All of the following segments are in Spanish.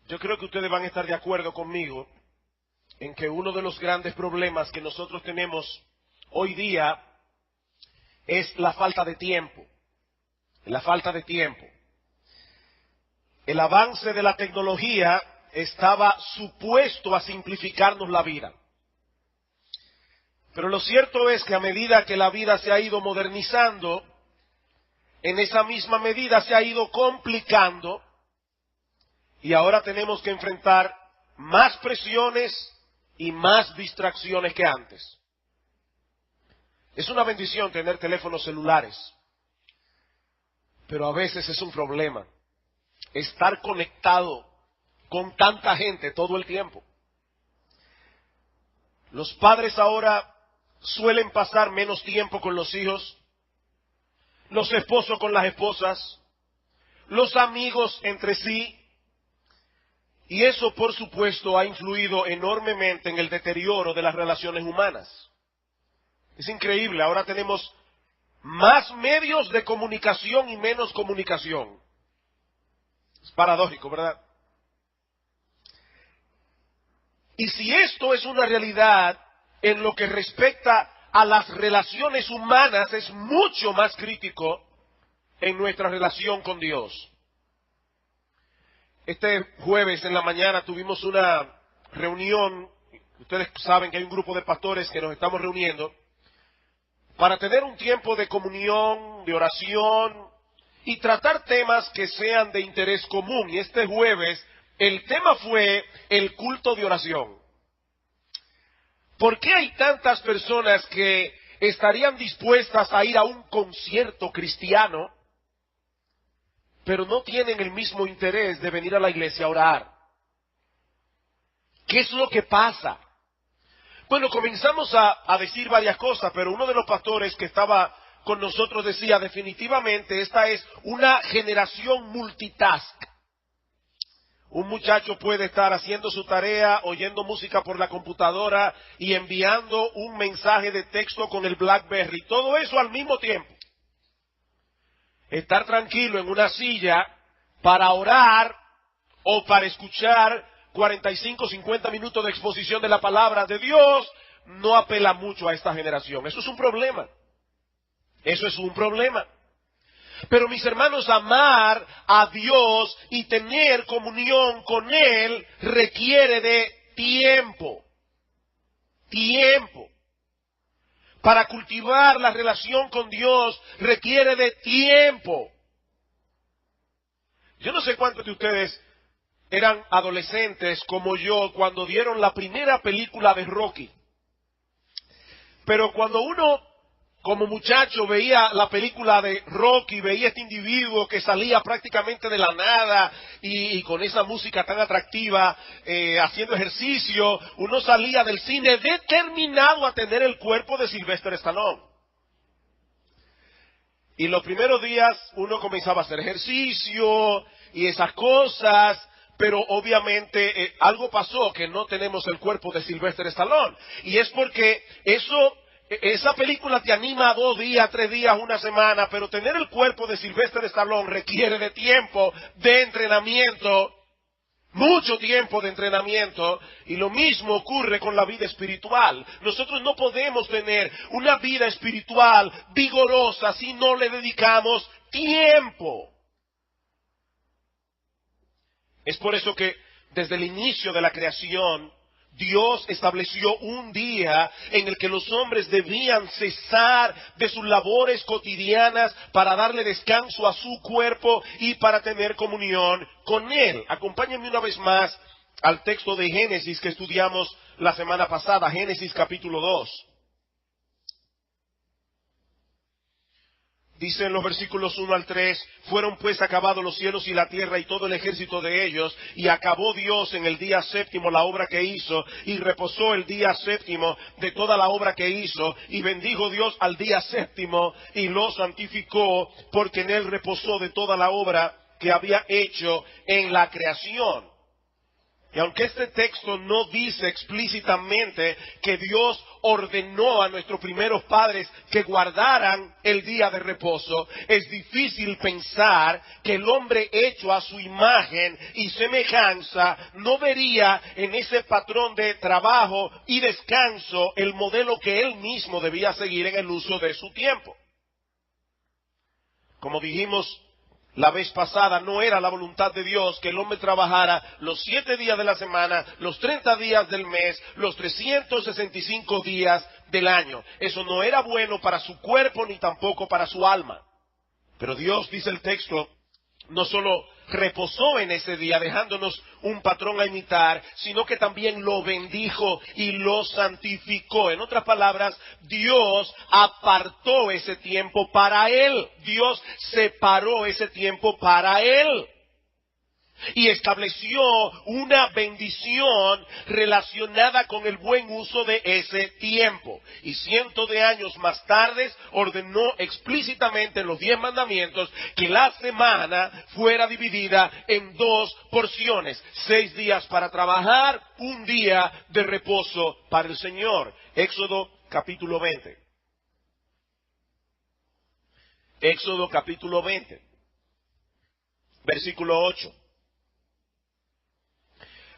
Yo creo que ustedes van a estar de acuerdo conmigo en que uno de los grandes problemas que nosotros tenemos hoy día es la falta de tiempo. La falta de tiempo. El avance de la tecnología estaba supuesto a simplificarnos la vida. Pero lo cierto es que a medida que la vida se ha ido modernizando, en esa misma medida se ha ido complicando y ahora tenemos que enfrentar más presiones y más distracciones que antes. Es una bendición tener teléfonos celulares, pero a veces es un problema estar conectado con tanta gente todo el tiempo. Los padres ahora suelen pasar menos tiempo con los hijos, los esposos con las esposas, los amigos entre sí, y eso por supuesto ha influido enormemente en el deterioro de las relaciones humanas. Es increíble, ahora tenemos más medios de comunicación y menos comunicación. Es paradójico, ¿verdad? Y si esto es una realidad en lo que respecta a las relaciones humanas, es mucho más crítico en nuestra relación con Dios. Este jueves en la mañana tuvimos una reunión. Ustedes saben que hay un grupo de pastores que nos estamos reuniendo para tener un tiempo de comunión, de oración y tratar temas que sean de interés común. Y este jueves el tema fue el culto de oración. ¿Por qué hay tantas personas que estarían dispuestas a ir a un concierto cristiano, pero no tienen el mismo interés de venir a la iglesia a orar? ¿Qué es lo que pasa? Bueno, comenzamos a decir varias cosas, pero uno de los pastores que estaba con nosotros decía, definitivamente esta es una generación multitask. Un muchacho puede estar haciendo su tarea, oyendo música por la computadora y enviando un mensaje de texto con el BlackBerry. Todo eso al mismo tiempo. Estar tranquilo en una silla para orar o para escuchar 45, 50 minutos de exposición de la palabra de Dios no apela mucho a esta generación. Eso es un problema. Eso es un problema. Pero mis hermanos, amar a Dios y tener comunión con Él requiere de tiempo. Tiempo. Para cultivar la relación con Dios requiere de tiempo. Yo no sé cuántos de ustedes eran adolescentes como yo cuando dieron la primera película de Rocky. Pero cuando uno como muchacho veía la película de Rocky, veía este individuo que salía prácticamente de la nada y con esa música tan atractiva, haciendo ejercicio, uno salía del cine determinado a tener el cuerpo de Sylvester Stallone. Y los primeros días uno comenzaba a hacer ejercicio y esas cosas, pero obviamente algo pasó que no tenemos el cuerpo de Sylvester Stallone. Y es porque esa película te anima 2 días, 3 días, una semana, pero tener el cuerpo de Sylvester Stallone requiere de tiempo, de entrenamiento, mucho tiempo de entrenamiento, y lo mismo ocurre con la vida espiritual. Nosotros no podemos tener una vida espiritual vigorosa si no le dedicamos tiempo. Es por eso que desde el inicio de la creación, Dios estableció un día en el que los hombres debían cesar de sus labores cotidianas para darle descanso a su cuerpo y para tener comunión con Él. Acompáñenme una vez más al texto de Génesis que estudiamos la semana pasada, Génesis capítulo 2. Dice en los versículos 1 al 3, fueron pues acabados los cielos y la tierra y todo el ejército de ellos, y acabó Dios en el día séptimo la obra que hizo, y reposó el día séptimo de toda la obra que hizo, y bendijo Dios al día séptimo, y lo santificó, porque en él reposó de toda la obra que había hecho en la creación. Y aunque este texto no dice explícitamente que Dios ordenó a nuestros primeros padres que guardaran el día de reposo, es difícil pensar que el hombre hecho a su imagen y semejanza no vería en ese patrón de trabajo y descanso el modelo que él mismo debía seguir en el uso de su tiempo. Como dijimos la vez pasada, no era la voluntad de Dios que el hombre trabajara los 7 días de la semana, los 30 días del mes, los 365 días del año. Eso no era bueno para su cuerpo ni tampoco para su alma. Pero Dios, dice el texto, no solo reposó en ese día dejándonos un patrón a imitar, sino que también lo bendijo y lo santificó. En otras palabras, Dios apartó ese tiempo para Él. Dios separó ese tiempo para Él. Y estableció una bendición relacionada con el buen uso de ese tiempo. Y cientos de años más tarde ordenó explícitamente en los 10 mandamientos que la semana fuera dividida en 2 porciones. 6 días para trabajar, 1 día de reposo para el Señor. Éxodo capítulo 20. Éxodo capítulo 20. Versículo 8.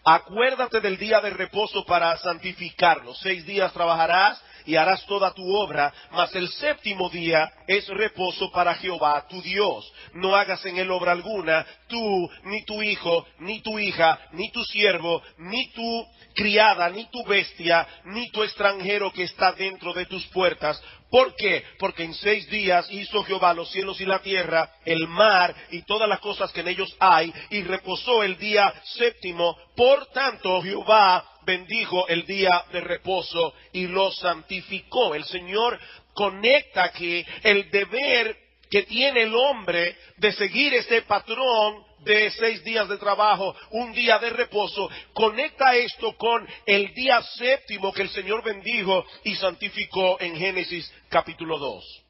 Acuérdate del día de reposo para santificarlo. 6 días trabajarás y harás toda tu obra, mas el 7º día es reposo para Jehová tu Dios. No hagas en él obra alguna, tú, ni tu hijo, ni tu hija, ni tu siervo, ni tu criada, ni tu bestia, ni tu extranjero que está dentro de tus puertas. ¿Por qué? Porque en 6 días hizo Jehová los cielos y la tierra, el mar y todas las cosas que en ellos hay, y reposó el día 7º. Por tanto, Jehová bendijo el día de reposo y lo santificó. El Señor conecta aquí el deber que tiene el hombre de seguir este patrón de 6 días de trabajo, 1 día de reposo. Conecta esto con el día 7º que el Señor bendijo y santificó en Génesis capítulo 2.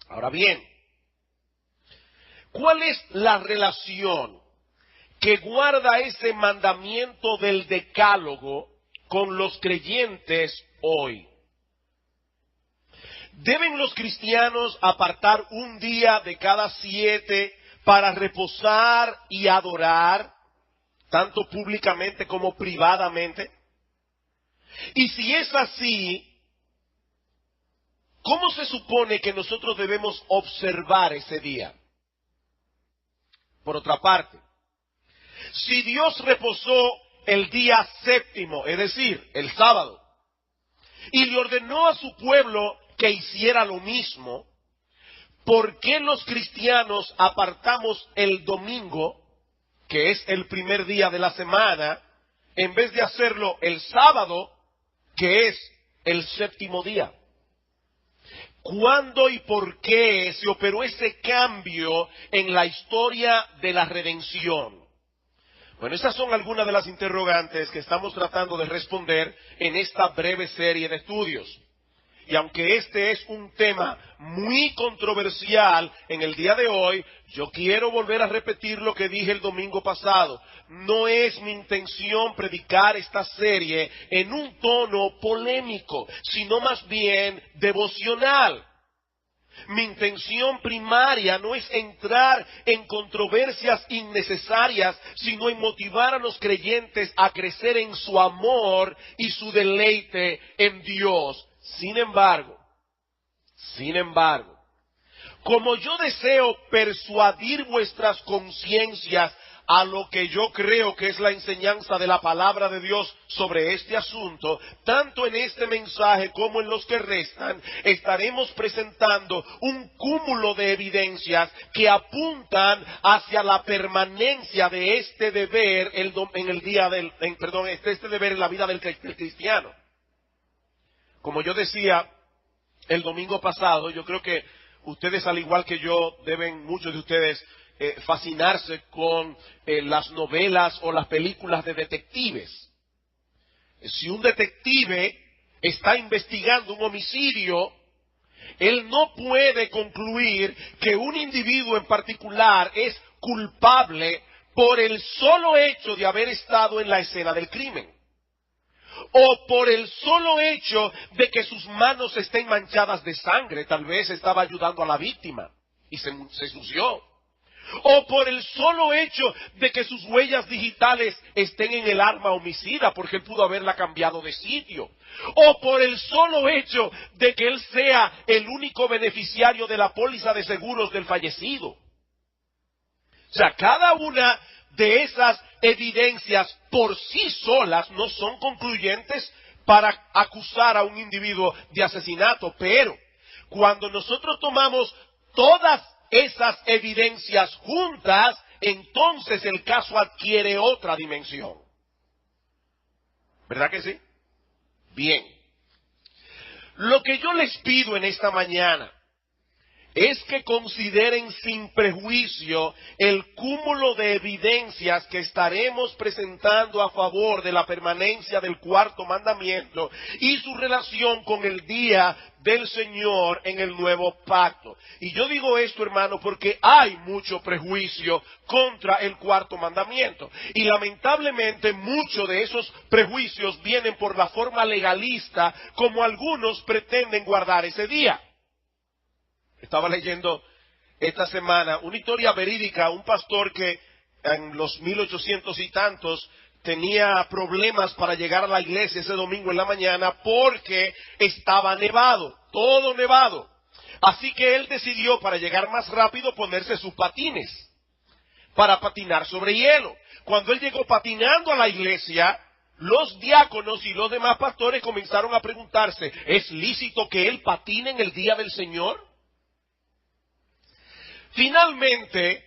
Ahora bien, ¿cuál es la relación que guarda ese mandamiento del decálogo con los creyentes hoy? ¿Deben los cristianos apartar 1 día de cada 7 para reposar y adorar, tanto públicamente como privadamente? Y si es así, ¿cómo se supone que nosotros debemos observar ese día? Por otra parte, si Dios reposó el día 7º, es decir, el sábado, y le ordenó a su pueblo que hiciera lo mismo, ¿por qué los cristianos apartamos el domingo, que es el primer día de la semana, en vez de hacerlo el sábado, que es el 7º día? ¿Cuándo y por qué se operó ese cambio en la historia de la redención? Bueno, estas son algunas de las interrogantes que estamos tratando de responder en esta breve serie de estudios. Y aunque este es un tema muy controversial en el día de hoy, yo quiero volver a repetir lo que dije el domingo pasado. No es mi intención predicar esta serie en un tono polémico, sino más bien devocional. Mi intención primaria no es entrar en controversias innecesarias, sino en motivar a los creyentes a crecer en su amor y su deleite en Dios. Sin embargo, como yo deseo persuadir vuestras conciencias a lo que yo creo que es la enseñanza de la palabra de Dios sobre este asunto, tanto en este mensaje como en los que restan, estaremos presentando un cúmulo de evidencias que apuntan hacia la permanencia de este deber este deber en la vida del cristiano. Como yo decía el domingo pasado, yo creo que ustedes, al igual que yo, muchos de ustedes fascinarse con las novelas o las películas de detectives. Si un detective está investigando un homicidio, él no puede concluir que un individuo en particular es culpable por el solo hecho de haber estado en la escena del crimen, o por el solo hecho de que sus manos estén manchadas de sangre, tal vez estaba ayudando a la víctima y se ensució, o por el solo hecho de que sus huellas digitales estén en el arma homicida, porque él pudo haberla cambiado de sitio, o por el solo hecho de que él sea el único beneficiario de la póliza de seguros del fallecido. O sea, cada una de esas evidencias por sí solas no son concluyentes para acusar a un individuo de asesinato, pero cuando nosotros tomamos todas esas evidencias juntas, entonces el caso adquiere otra dimensión. ¿Verdad que sí? Bien. Lo que yo les pido en esta mañana es que consideren sin prejuicio el cúmulo de evidencias que estaremos presentando a favor de la permanencia del cuarto mandamiento y su relación con el día del Señor en el nuevo pacto. Y yo digo esto, hermano, porque hay mucho prejuicio contra el cuarto mandamiento. Y lamentablemente muchos de esos prejuicios vienen por la forma legalista como algunos pretenden guardar ese día. Estaba leyendo esta semana una historia verídica, un pastor que en los 1800 y tantos tenía problemas para llegar a la iglesia ese domingo en la mañana porque estaba nevado, todo nevado. Así que él decidió, para llegar más rápido, ponerse sus patines para patinar sobre hielo. Cuando él llegó patinando a la iglesia, los diáconos y los demás pastores comenzaron a preguntarse, ¿es lícito que él patine en el día del Señor? Finalmente,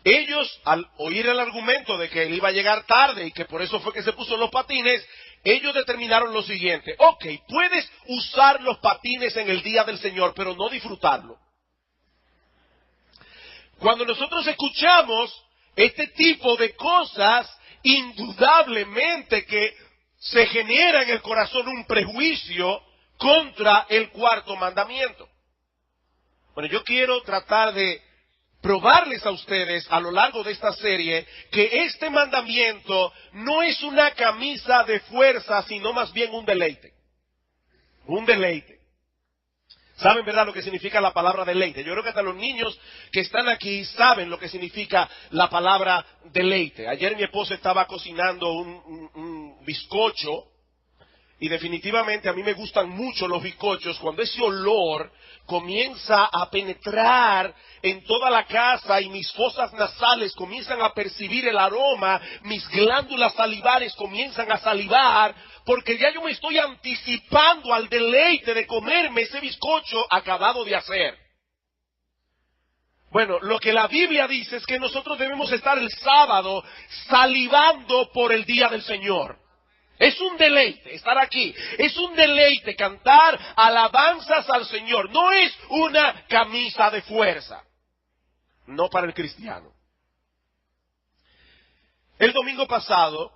ellos, al oír el argumento de que él iba a llegar tarde y que por eso fue que se puso los patines, ellos determinaron lo siguiente: ok, puedes usar los patines en el día del Señor, pero no disfrutarlo. Cuando nosotros escuchamos este tipo de cosas, indudablemente que se genera en el corazón un prejuicio contra el cuarto mandamiento. Bueno, yo quiero tratar de probarles a ustedes a lo largo de esta serie que este mandamiento no es una camisa de fuerza, sino más bien un deleite. Un deleite. ¿Saben, verdad, lo que significa la palabra deleite? Yo creo que hasta los niños que están aquí saben lo que significa la palabra deleite. Ayer mi esposa estaba cocinando un bizcocho. Y definitivamente a mí me gustan mucho los bizcochos cuando ese olor comienza a penetrar en toda la casa y mis fosas nasales comienzan a percibir el aroma, mis glándulas salivares comienzan a salivar, porque ya yo me estoy anticipando al deleite de comerme ese bizcocho acabado de hacer. Bueno, lo que la Biblia dice es que nosotros debemos estar el sábado salivando por el día del Señor. Es un deleite estar aquí, es un deleite cantar alabanzas al Señor, no es una camisa de fuerza, no para el cristiano. El domingo pasado,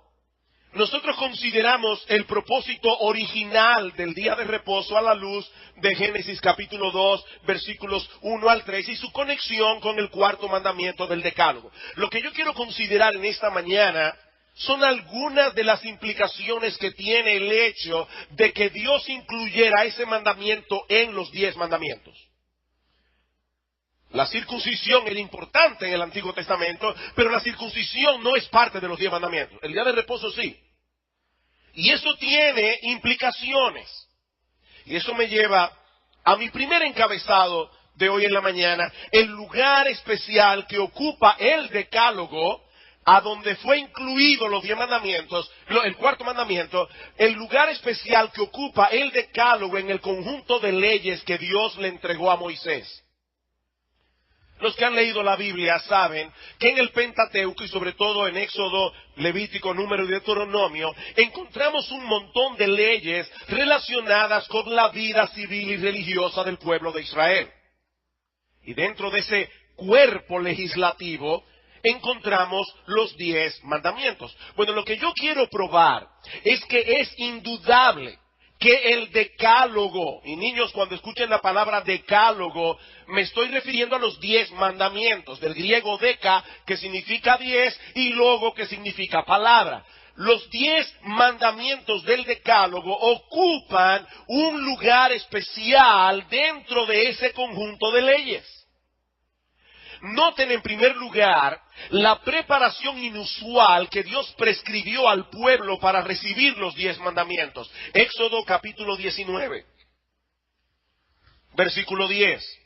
nosotros consideramos el propósito original del día de reposo a la luz de Génesis capítulo 2, versículos 1 al 3 y su conexión con el cuarto mandamiento del Decálogo. Lo que yo quiero considerar en esta mañana son algunas de las implicaciones que tiene el hecho de que Dios incluyera ese mandamiento en los 10 mandamientos. La circuncisión era importante en el Antiguo Testamento, pero la circuncisión no es parte de los 10 mandamientos. El día de reposo sí. Y eso tiene implicaciones. Y eso me lleva a mi primer encabezado de hoy en la mañana, el lugar especial que ocupa el Decálogo, a donde fue incluido los 10 mandamientos, el cuarto mandamiento, el lugar especial que ocupa el Decálogo en el conjunto de leyes que Dios le entregó a Moisés. Los que han leído la Biblia saben que en el Pentateuco y sobre todo en Éxodo, Levítico, Número y Deuteronomio, encontramos un montón de leyes relacionadas con la vida civil y religiosa del pueblo de Israel. Y dentro de ese cuerpo legislativo encontramos los 10 mandamientos. Bueno, lo que yo quiero probar es que es indudable que el decálogo, y niños, cuando escuchen la palabra decálogo, me estoy refiriendo a los 10 mandamientos, del griego deca, que significa 10, y logo, que significa palabra. Los 10 mandamientos del decálogo ocupan un lugar especial dentro de ese conjunto de leyes. Noten en primer lugar la preparación inusual que Dios prescribió al pueblo para recibir los 10 mandamientos. Éxodo capítulo 19, versículo 10.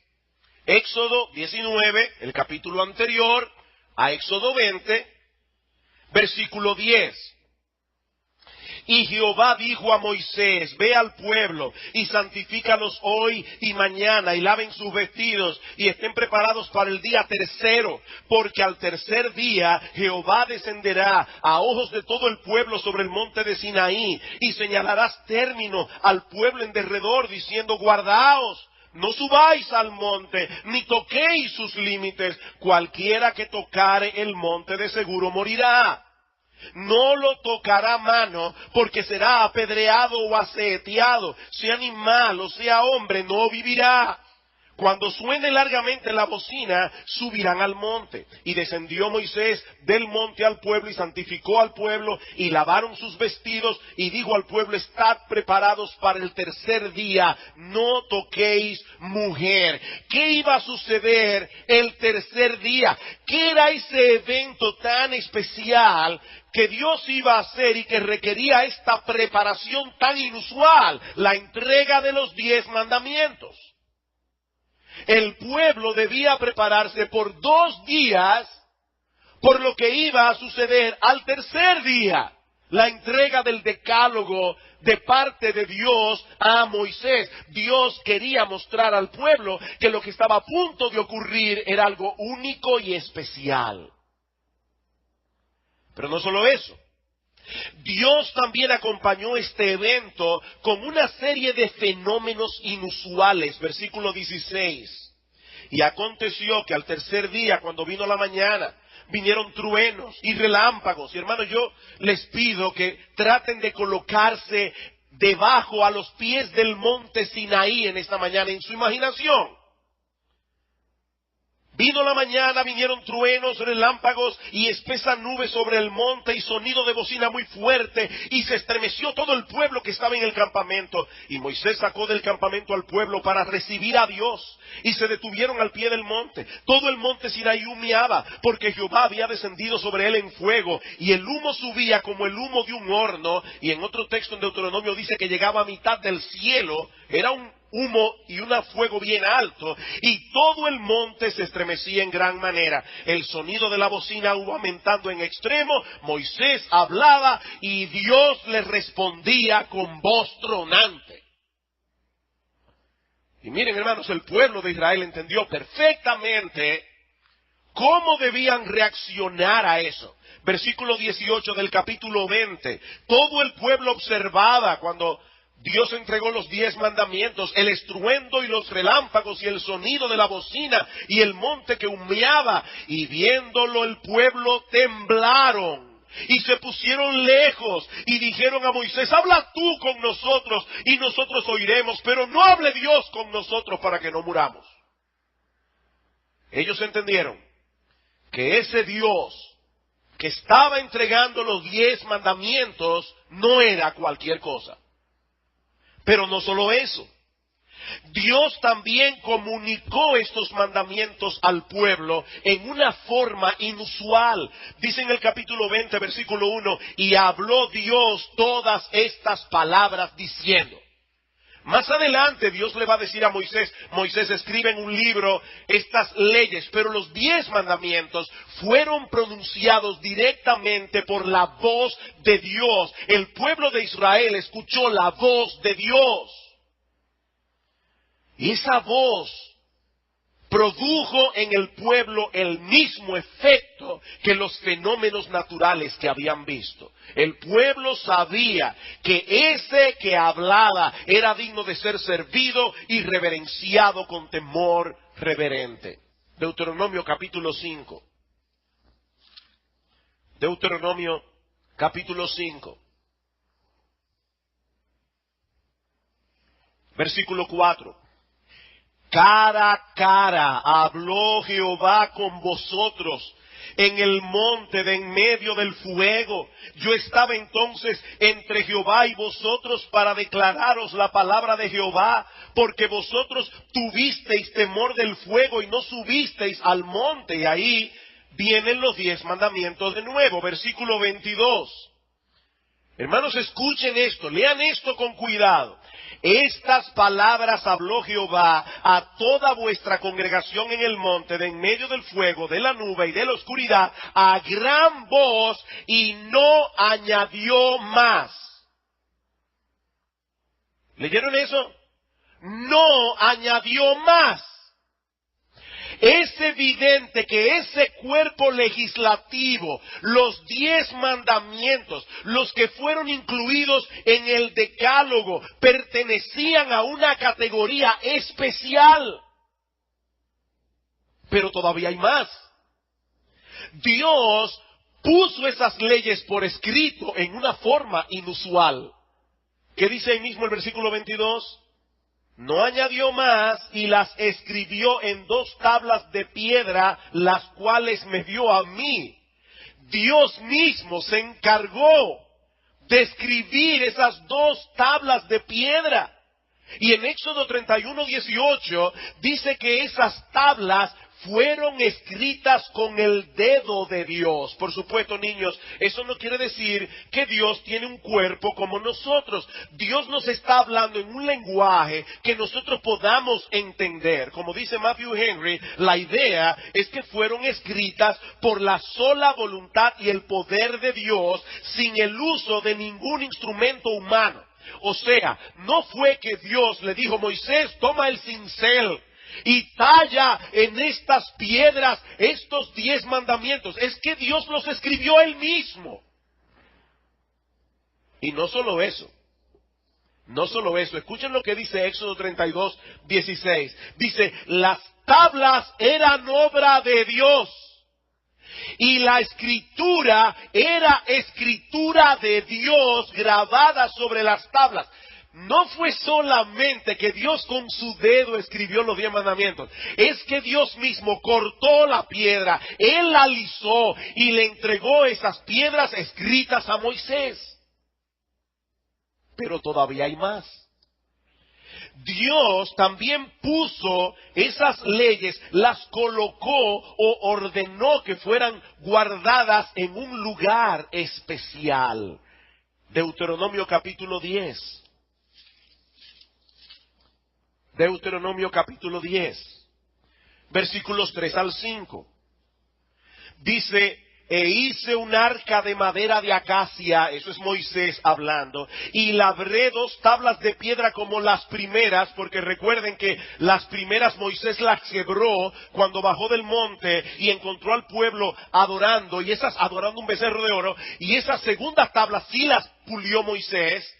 Éxodo 19, el capítulo anterior a Éxodo 20, versículo 10. Y Jehová dijo a Moisés, ve al pueblo y santifícalos hoy y mañana y laven sus vestidos y estén preparados para el día tercero, porque al tercer día Jehová descenderá a ojos de todo el pueblo sobre el monte de Sinaí y señalarás término al pueblo en derredor diciendo, guardaos. No subáis al monte, ni toquéis sus límites. Cualquiera que tocare el monte de seguro morirá. No lo tocará mano, porque será apedreado o aseteado. Sea animal o sea hombre, no vivirá. Cuando suene largamente la bocina, subirán al monte. Y descendió Moisés del monte al pueblo y santificó al pueblo y lavaron sus vestidos y dijo al pueblo, estad preparados para el tercer día, no toquéis mujer. ¿Qué iba a suceder el tercer día? ¿Qué era ese evento tan especial que Dios iba a hacer y que requería esta preparación tan inusual? La entrega de los 10 mandamientos. El pueblo debía prepararse por 2 días por lo que iba a suceder al tercer día, la entrega del decálogo de parte de Dios a Moisés. Dios quería mostrar al pueblo que lo que estaba a punto de ocurrir era algo único y especial. Pero no solo eso. Dios también acompañó este evento con una serie de fenómenos inusuales. Versículo 16. Y aconteció que al tercer día, cuando vino la mañana, vinieron truenos y relámpagos. Y hermanos, yo les pido que traten de colocarse debajo a los pies del monte Sinaí en esta mañana, en su imaginación. Vino la mañana, vinieron truenos, relámpagos y espesa nube sobre el monte y sonido de bocina muy fuerte, y se estremeció todo el pueblo que estaba en el campamento. Y Moisés sacó del campamento al pueblo para recibir a Dios, y se detuvieron al pie del monte. Todo el monte Sinaí humeaba, porque Jehová había descendido sobre él en fuego, y el humo subía como el humo de un horno. Y en otro texto en Deuteronomio dice que llegaba a mitad del cielo. Era un humo y un fuego bien alto, y todo el monte se estremecía en gran manera. El sonido de la bocina iba aumentando en extremo. Moisés hablaba y Dios le respondía con voz tronante. Y miren, hermanos, el pueblo de Israel entendió perfectamente cómo debían reaccionar a eso. Versículo 18 del capítulo 20. Todo el pueblo observaba cuando Dios entregó los 10 mandamientos, el estruendo y los relámpagos y el sonido de la bocina y el monte que humeaba, y viéndolo el pueblo temblaron y se pusieron lejos y dijeron a Moisés, habla tú con nosotros y nosotros oiremos, pero no hable Dios con nosotros para que no muramos. Ellos entendieron que ese Dios que estaba entregando los 10 mandamientos no era cualquier cosa. Pero no solo eso, Dios también comunicó estos mandamientos al pueblo en una forma inusual. Dice en el capítulo 20, versículo 1, y habló Dios todas estas palabras diciendo. Más adelante Dios le va a decir a Moisés, Moisés, escribe en un libro estas leyes, pero los 10 mandamientos fueron pronunciados directamente por la voz de Dios. El pueblo de Israel escuchó la voz de Dios. Y esa voz produjo en el pueblo el mismo efecto que los fenómenos naturales que habían visto. El pueblo sabía que ese que hablaba era digno de ser servido y reverenciado con temor reverente. Deuteronomio capítulo 5. Deuteronomio capítulo 5. Versículo 4. Cara a cara habló Jehová con vosotros en el monte de en medio del fuego. Yo estaba entonces entre Jehová y vosotros para declararos la palabra de Jehová, porque vosotros tuvisteis temor del fuego y no subisteis al monte. Y ahí vienen los 10 mandamientos de nuevo. Versículo 22. Hermanos, escuchen esto, lean esto con cuidado. Estas palabras habló Jehová a toda vuestra congregación en el monte, de en medio del fuego, de la nube y de la oscuridad, a gran voz, y no añadió más. ¿Leyeron eso? No añadió más. Es evidente que ese cuerpo legislativo, los 10 mandamientos, los que fueron incluidos en el decálogo, pertenecían a una categoría especial. Pero todavía hay más. Dios puso esas leyes por escrito en una forma inusual. ¿Qué dice ahí mismo el versículo 22? No añadió más y las escribió en 2 tablas de piedra, las cuales me dio a mí. Dios mismo se encargó de escribir esas 2 tablas de piedra. Y en Éxodo 31:18 dice que esas tablas fueron escritas con el dedo de Dios. Por supuesto, niños, eso no quiere decir que Dios tiene un cuerpo como nosotros. Dios nos está hablando en un lenguaje que nosotros podamos entender. Como dice Matthew Henry, la idea es que fueron escritas por la sola voluntad y el poder de Dios, sin el uso de ningún instrumento humano. O sea, no fue que Dios le dijo: Moisés, toma el cincel y talla en estas piedras estos 10 mandamientos. Es que Dios los escribió él mismo. Y no solo eso. No solo eso. Escuchen lo que dice Éxodo 32:16. Dice: las tablas eran obra de Dios, y la escritura era escritura de Dios grabada sobre las tablas. No fue solamente que Dios con su dedo escribió los 10 mandamientos. Es que Dios mismo cortó la piedra, Él la alisó y le entregó esas piedras escritas a Moisés. Pero todavía hay más. Dios también puso esas leyes, las colocó o ordenó que fueran guardadas en un lugar especial. Deuteronomio capítulo 10. Deuteronomio capítulo 10, versículos 3 al 5. Dice: e hice un arca de madera de acacia, eso es Moisés hablando, y labré 2 tablas de piedra como las primeras, porque recuerden que las primeras Moisés las quebró cuando bajó del monte y encontró al pueblo adorando, y esas adorando un becerro de oro, y esas segundas tablas sí las pulió Moisés.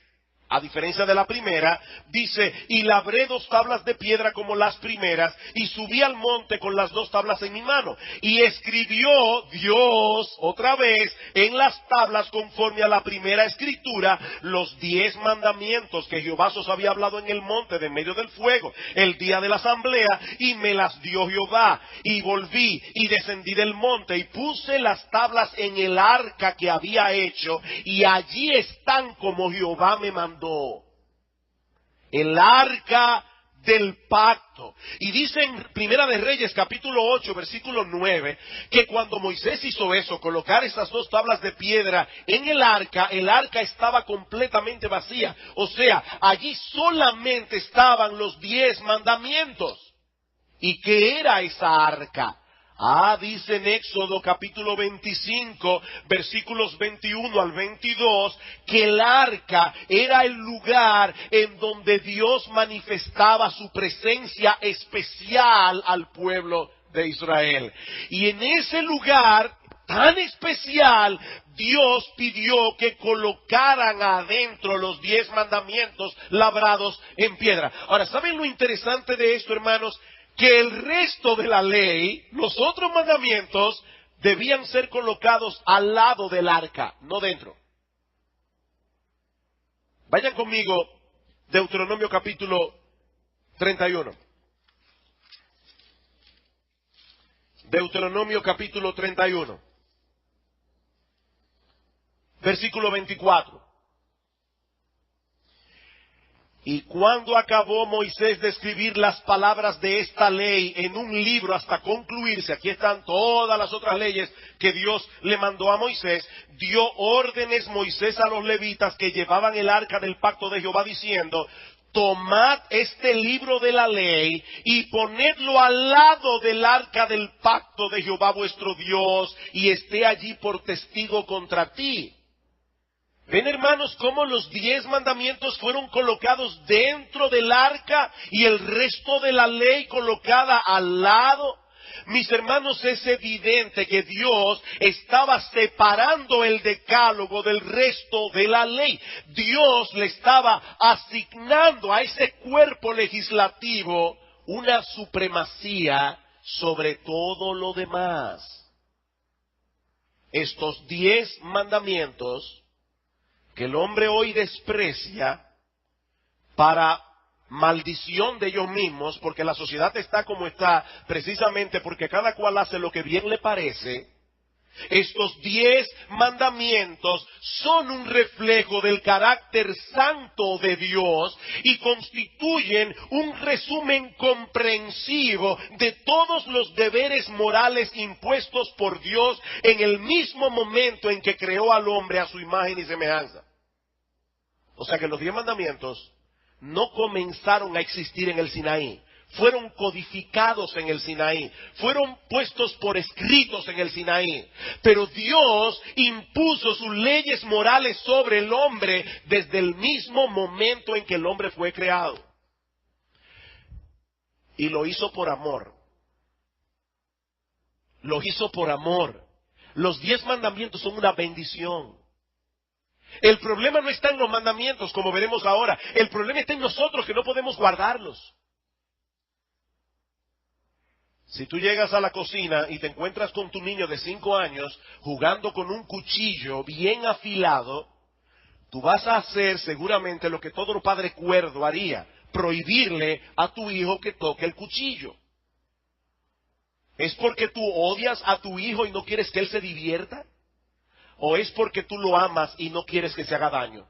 A diferencia de la primera, dice: y labré 2 tablas de piedra como las primeras, y subí al monte con las 2 tablas en mi mano. Y escribió Dios otra vez en las tablas, conforme a la primera escritura, los 10 mandamientos que Jehová os había hablado en el monte de en medio del fuego, el día de la asamblea, y me las dio Jehová. Y volví y descendí del monte, y puse las tablas en el arca que había hecho, y allí están como Jehová me mandó. El arca del pacto. Y dice en Primera de Reyes capítulo 8 versículo 9 que cuando Moisés hizo eso, colocar esas 2 tablas de piedra en el arca estaba completamente vacía. O sea, allí solamente estaban los 10 mandamientos. ¿Y qué era esa arca? Dice en Éxodo capítulo 25, versículos 21 al 22, que el arca era el lugar en donde Dios manifestaba su presencia especial al pueblo de Israel. Y en ese lugar tan especial, Dios pidió que colocaran adentro los 10 mandamientos labrados en piedra. Ahora, ¿saben lo interesante de esto, hermanos? Que el resto de la ley, los otros mandamientos, debían ser colocados al lado del arca, no dentro. Vayan conmigo, Deuteronomio capítulo 31. Deuteronomio capítulo 31. Versículo 24. Y cuando acabó Moisés de escribir las palabras de esta ley en un libro hasta concluirse, aquí están todas las otras leyes que Dios le mandó a Moisés, dio órdenes Moisés a los levitas que llevaban el arca del pacto de Jehová diciendo: tomad este libro de la ley y ponedlo al lado del arca del pacto de Jehová vuestro Dios, y esté allí por testigo contra ti. Ven, hermanos, cómo los 10 mandamientos fueron colocados dentro del arca y el resto de la ley colocada al lado. Mis hermanos, es evidente que Dios estaba separando el decálogo del resto de la ley. Dios le estaba asignando a ese cuerpo legislativo una supremacía sobre todo lo demás. Estos 10 mandamientos que el hombre hoy desprecia para maldición de ellos mismos, porque la sociedad está como está, precisamente porque cada cual hace lo que bien le parece. Estos 10 mandamientos son un reflejo del carácter santo de Dios y constituyen un resumen comprensivo de todos los deberes morales impuestos por Dios en el mismo momento en que creó al hombre a su imagen y semejanza. O sea que los 10 mandamientos no comenzaron a existir en el Sinaí. Fueron codificados en el Sinaí, fueron puestos por escritos en el Sinaí, pero Dios impuso sus leyes morales sobre el hombre desde el mismo momento en que el hombre fue creado. Y lo hizo por amor. Lo hizo por amor. Los 10 mandamientos son una bendición. El problema no está en los mandamientos, como veremos ahora. El problema está en nosotros, que no podemos guardarlos. Si tú llegas a la cocina y te encuentras con tu niño de 5 años jugando con un cuchillo bien afilado, tú vas a hacer seguramente lo que todo padre cuerdo haría: prohibirle a tu hijo que toque el cuchillo. ¿Es porque tú odias a tu hijo y no quieres que él se divierta? ¿O es porque tú lo amas y no quieres que se haga daño?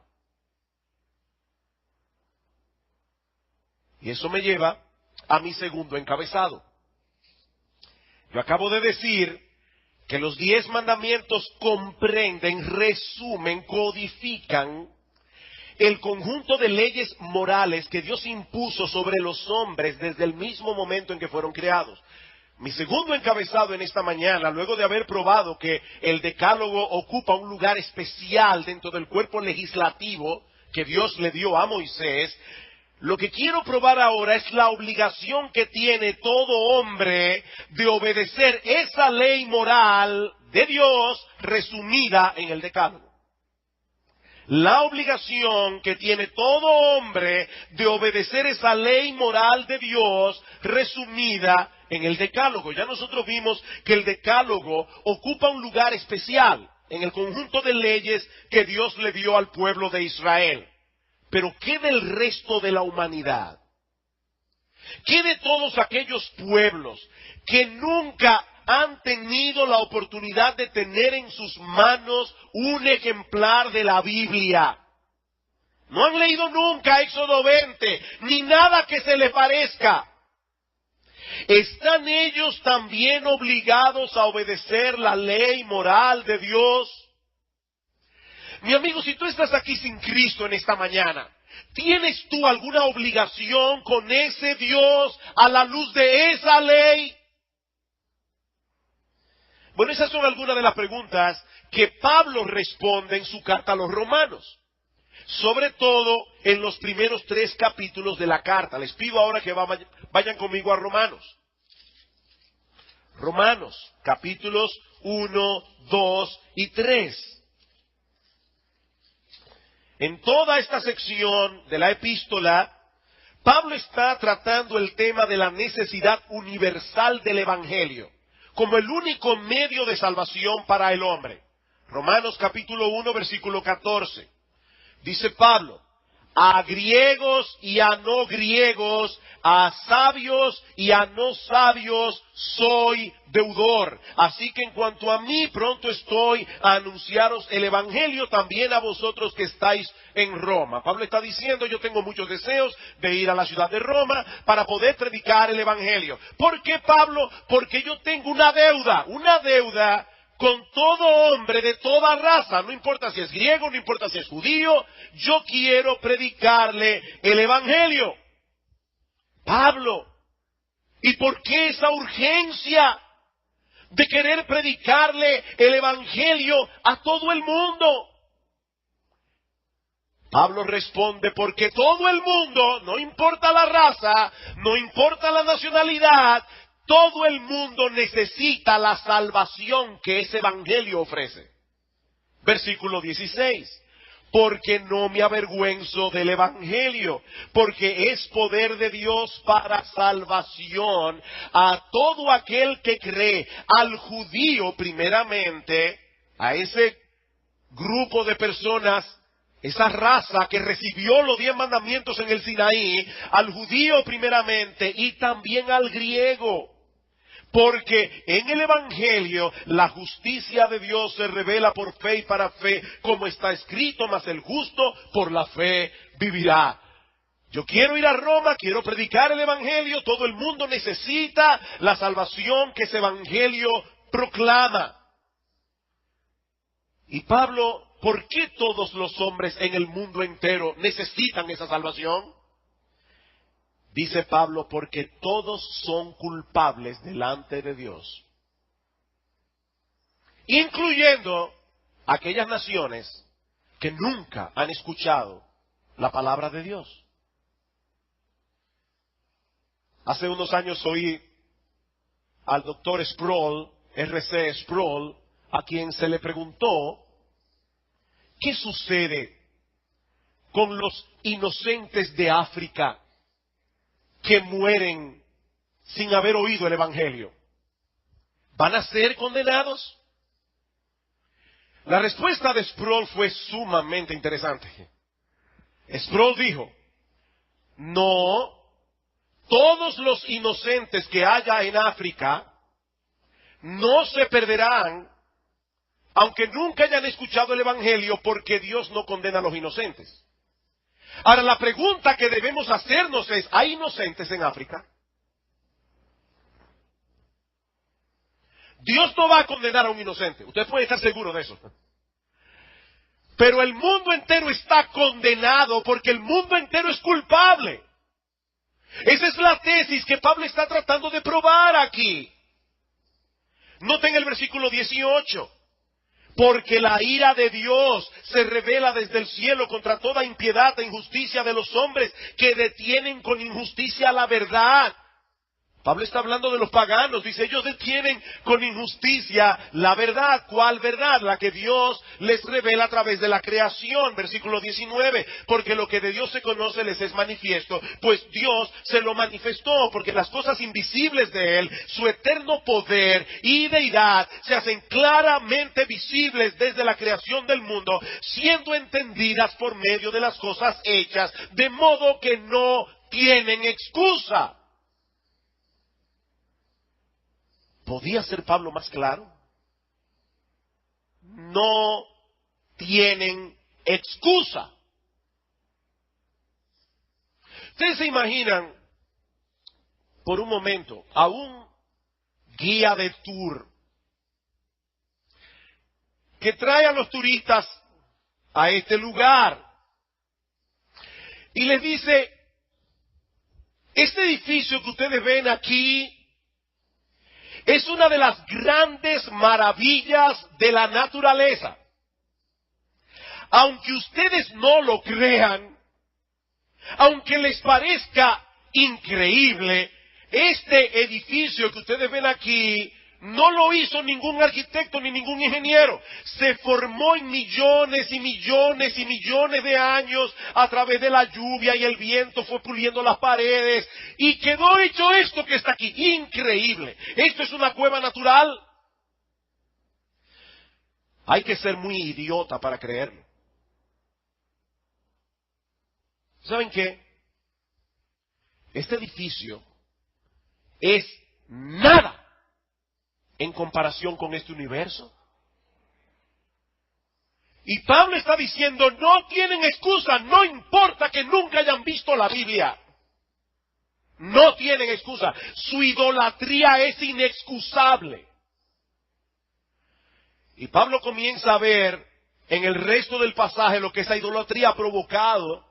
Y eso me lleva a mi segundo encabezado. Yo acabo de decir que los 10 mandamientos comprenden, resumen, codifican el conjunto de leyes morales que Dios impuso sobre los hombres desde el mismo momento en que fueron creados. Mi segundo encabezado en esta mañana, luego de haber probado que el decálogo ocupa un lugar especial dentro del cuerpo legislativo que Dios le dio a Moisés, lo que quiero probar ahora es la obligación que tiene todo hombre de obedecer esa ley moral de Dios resumida en el decálogo. La obligación que tiene todo hombre de obedecer esa ley moral de Dios resumida en el decálogo. Ya nosotros vimos que el decálogo ocupa un lugar especial en el conjunto de leyes que Dios le dio al pueblo de Israel. Pero ¿qué del resto de la humanidad? ¿Qué de todos aquellos pueblos que nunca han tenido la oportunidad de tener en sus manos un ejemplar de la Biblia? No han leído nunca Éxodo 20, ni nada que se le parezca. ¿Están ellos también obligados a obedecer la ley moral de Dios? Mi amigo, si tú estás aquí sin Cristo en esta mañana, ¿tienes tú alguna obligación con ese Dios a la luz de esa ley? Bueno, esas son algunas de las preguntas que Pablo responde en su carta a los romanos. Sobre todo en los primeros 3 capítulos de la carta. Les pido ahora que vayan conmigo a Romanos. Romanos, capítulos 1, 2 y 3. En toda esta sección de la epístola, Pablo está tratando el tema de la necesidad universal del Evangelio como el único medio de salvación para el hombre. Romanos capítulo 1, versículo 14. Dice Pablo: a griegos y a no griegos, a sabios y a no sabios, soy deudor. Así que en cuanto a mí, pronto estoy a anunciaros el evangelio también a vosotros que estáis en Roma. Pablo está diciendo, yo tengo muchos deseos de ir a la ciudad de Roma para poder predicar el evangelio. ¿Por qué, Pablo? Porque yo tengo una deuda con todo hombre de toda raza, no importa si es griego, no importa si es judío, yo quiero predicarle el evangelio. Pablo, ¿y por qué esa urgencia de querer predicarle el evangelio a todo el mundo? Pablo responde, porque todo el mundo, no importa la raza, no importa la nacionalidad, todo el mundo necesita la salvación que ese evangelio ofrece. Versículo 16. Porque no me avergüenzo del evangelio, porque es poder de Dios para salvación a todo aquel que cree, al judío primeramente, a ese grupo de personas, esa raza que recibió los 10 mandamientos en el Sinaí, al judío primeramente y también al griego. Porque en el evangelio la justicia de Dios se revela por fe y para fe, como está escrito, mas el justo por la fe vivirá. Yo quiero ir a Roma, quiero predicar el evangelio, todo el mundo necesita la salvación que ese evangelio proclama. Y Pablo, ¿por qué todos los hombres en el mundo entero necesitan esa salvación? Dice Pablo, porque todos son culpables delante de Dios, incluyendo aquellas naciones que nunca han escuchado la palabra de Dios. Hace unos años oí al doctor Sproul, R.C. Sproul, a quien se le preguntó, ¿qué sucede con los inocentes de África que mueren sin haber oído el evangelio? ¿Van a ser condenados? La respuesta de Sproul fue sumamente interesante. Sproul dijo, no, todos los inocentes que haya en África no se perderán, aunque nunca hayan escuchado el evangelio, porque Dios no condena a los inocentes. Ahora, la pregunta que debemos hacernos es, ¿hay inocentes en África? Dios no va a condenar a un inocente, usted puede estar seguro de eso. Pero el mundo entero está condenado porque el mundo entero es culpable. Esa es la tesis que Pablo está tratando de probar aquí. Noten el versículo 18. Porque la ira de Dios se revela desde el cielo contra toda impiedad e injusticia de los hombres que detienen con injusticia la verdad. Pablo está hablando de los paganos, dice, ellos detienen con injusticia la verdad. ¿Cuál verdad? La que Dios les revela a través de la creación. Versículo 19, porque lo que de Dios se conoce les es manifiesto, pues Dios se lo manifestó, porque las cosas invisibles de Él, su eterno poder y deidad, se hacen claramente visibles desde la creación del mundo, siendo entendidas por medio de las cosas hechas, de modo que no tienen excusa. ¿Podía ser Pablo más claro? No tienen excusa. Ustedes se imaginan, por un momento, a un guía de tour que trae a los turistas a este lugar y les dice, este edificio que ustedes ven aquí es una de las grandes maravillas de la naturaleza. Aunque ustedes no lo crean, aunque les parezca increíble, este edificio que ustedes ven aquí no lo hizo ningún arquitecto ni ningún ingeniero. Se formó en millones y millones y millones de años a través de la lluvia y el viento fue puliendo las paredes y quedó hecho esto que está aquí. Increíble. ¿Esto es una cueva natural? Hay que ser muy idiota para creerlo. ¿Saben qué? Este edificio es nada en comparación con este universo. Y Pablo está diciendo, no tienen excusa, no importa que nunca hayan visto la Biblia. No tienen excusa. Su idolatría es inexcusable. Y Pablo comienza a ver en el resto del pasaje lo que esa idolatría ha provocado.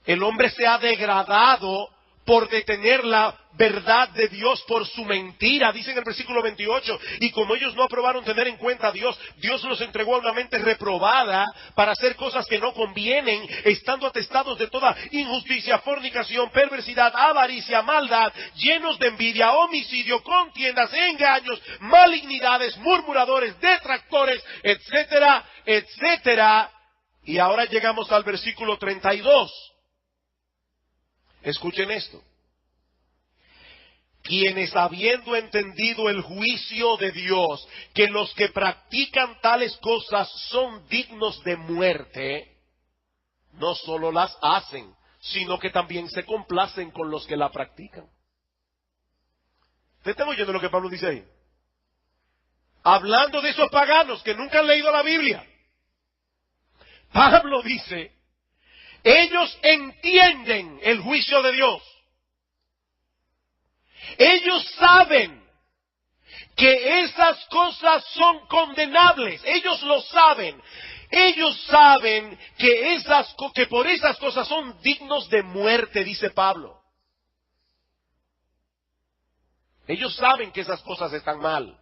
El hombre se ha degradado por detener la verdad de Dios por su mentira, dice en el versículo 28, y como ellos no aprobaron tener en cuenta a Dios, Dios los entregó a una mente reprobada para hacer cosas que no convienen, estando atestados de toda injusticia, fornicación, perversidad, avaricia, maldad, llenos de envidia, homicidio, contiendas, engaños, malignidades, murmuradores, detractores, etcétera, etcétera. Y ahora llegamos al versículo 32. Escuchen esto. Quienes habiendo entendido el juicio de Dios, que los que practican tales cosas son dignos de muerte, no solo las hacen, sino que también se complacen con los que la practican. ¿Ustedes están oyendo lo que Pablo dice ahí? Hablando de esos paganos que nunca han leído la Biblia. Pablo dice, ellos entienden el juicio de Dios. Ellos saben que esas cosas son condenables. Ellos lo saben. Ellos saben que por esas cosas son dignos de muerte, dice Pablo. Ellos saben que esas cosas están mal.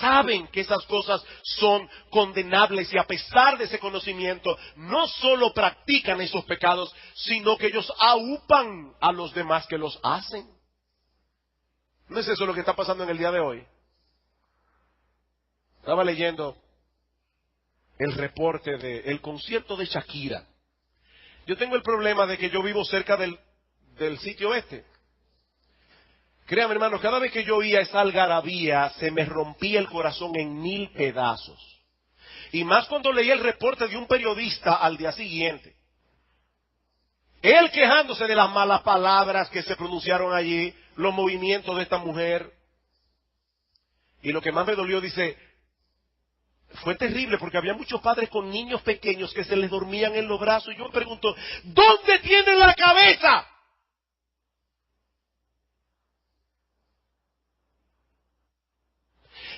Saben que esas cosas son condenables y a pesar de ese conocimiento, no solo practican esos pecados, sino que ellos aúpan a los demás que los hacen. ¿No es eso lo que está pasando en el día de hoy? Estaba leyendo el reporte del concierto de Shakira. Yo tengo el problema de que yo vivo cerca del sitio este. Créanme, hermanos, cada vez que yo oía esa algarabía, se me rompía el corazón en 1000 pedazos. Y más cuando leí el reporte de un periodista al día siguiente. Él quejándose de las malas palabras que se pronunciaron allí, los movimientos de esta mujer. Y lo que más me dolió, dice, fue terrible porque había muchos padres con niños pequeños que se les dormían en los brazos. Y yo me pregunto, ¿dónde tienen la cabeza?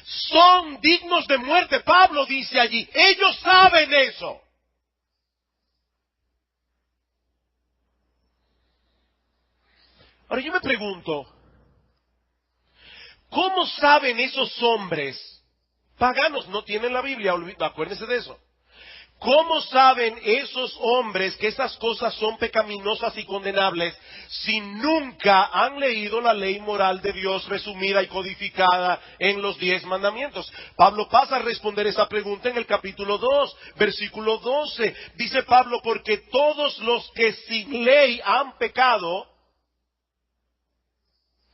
Son dignos de muerte, Pablo dice allí. Ellos saben eso. Ahora yo me pregunto, ¿cómo saben esos hombres? Paganos no tienen la Biblia, acuérdense de eso. ¿Cómo saben esos hombres que esas cosas son pecaminosas y condenables si nunca han leído la ley moral de Dios resumida y codificada en los 10 mandamientos? Pablo pasa a responder esa pregunta en el capítulo 2, versículo 12. Dice Pablo, porque todos los que sin ley han pecado,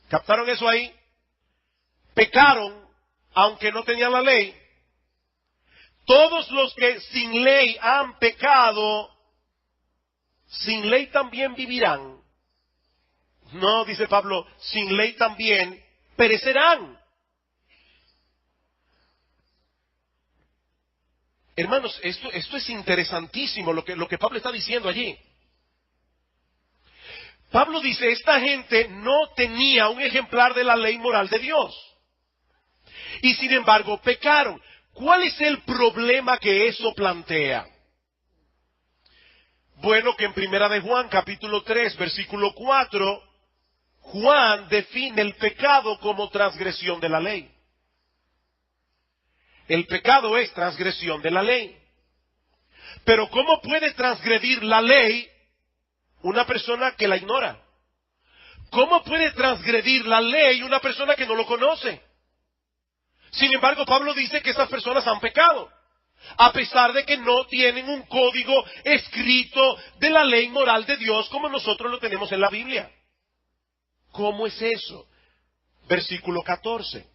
¿captaron eso ahí? Pecaron, aunque no tenían la ley. Todos los que sin ley han pecado, sin ley también vivirán. No, dice Pablo, sin ley también perecerán. Hermanos, esto es interesantísimo lo que Pablo está diciendo allí. Pablo dice, esta gente no tenía un ejemplar de la ley moral de Dios. Y sin embargo pecaron. ¿Cuál es el problema que eso plantea? Bueno, que en Primera de Juan, capítulo 3, versículo 4, Juan define el pecado como transgresión de la ley. El pecado es transgresión de la ley. Pero ¿cómo puede transgredir la ley una persona que la ignora? ¿Cómo puede transgredir la ley una persona que no lo conoce? Sin embargo, Pablo dice que esas personas han pecado, a pesar de que no tienen un código escrito de la ley moral de Dios como nosotros lo tenemos en la Biblia. ¿Cómo es eso? Versículo 14.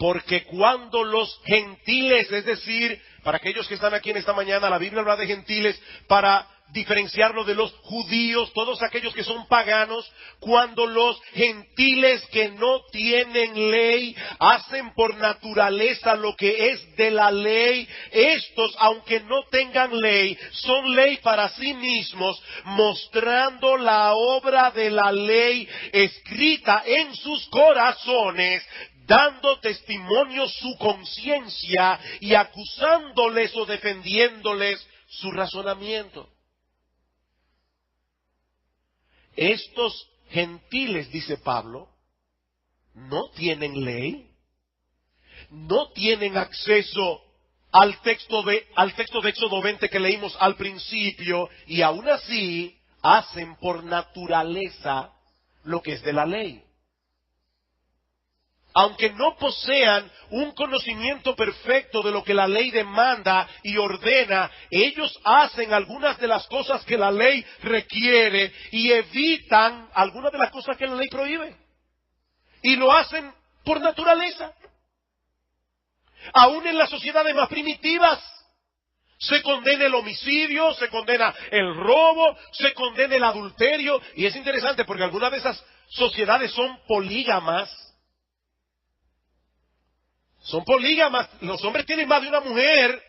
Porque cuando los gentiles, es decir, para aquellos que están aquí en esta mañana, la Biblia habla de gentiles para diferenciarlo de los judíos, todos aquellos que son paganos, cuando los gentiles que no tienen ley hacen por naturaleza lo que es de la ley, estos, aunque no tengan ley, son ley para sí mismos, mostrando la obra de la ley escrita en sus corazones, dando testimonio su conciencia y acusándoles o defendiéndoles su razonamiento. Estos gentiles, dice Pablo, no tienen ley, no tienen acceso al texto de Éxodo 20 que leímos al principio, y aún así hacen por naturaleza lo que es de la ley. Aunque no posean un conocimiento perfecto de lo que la ley demanda y ordena, ellos hacen algunas de las cosas que la ley requiere y evitan algunas de las cosas que la ley prohíbe. Y lo hacen por naturaleza. Aún en las sociedades más primitivas se condena el homicidio, se condena el robo, se condena el adulterio. Y es interesante porque algunas de esas sociedades son polígamas. Son polígamas, los hombres tienen más de una mujer,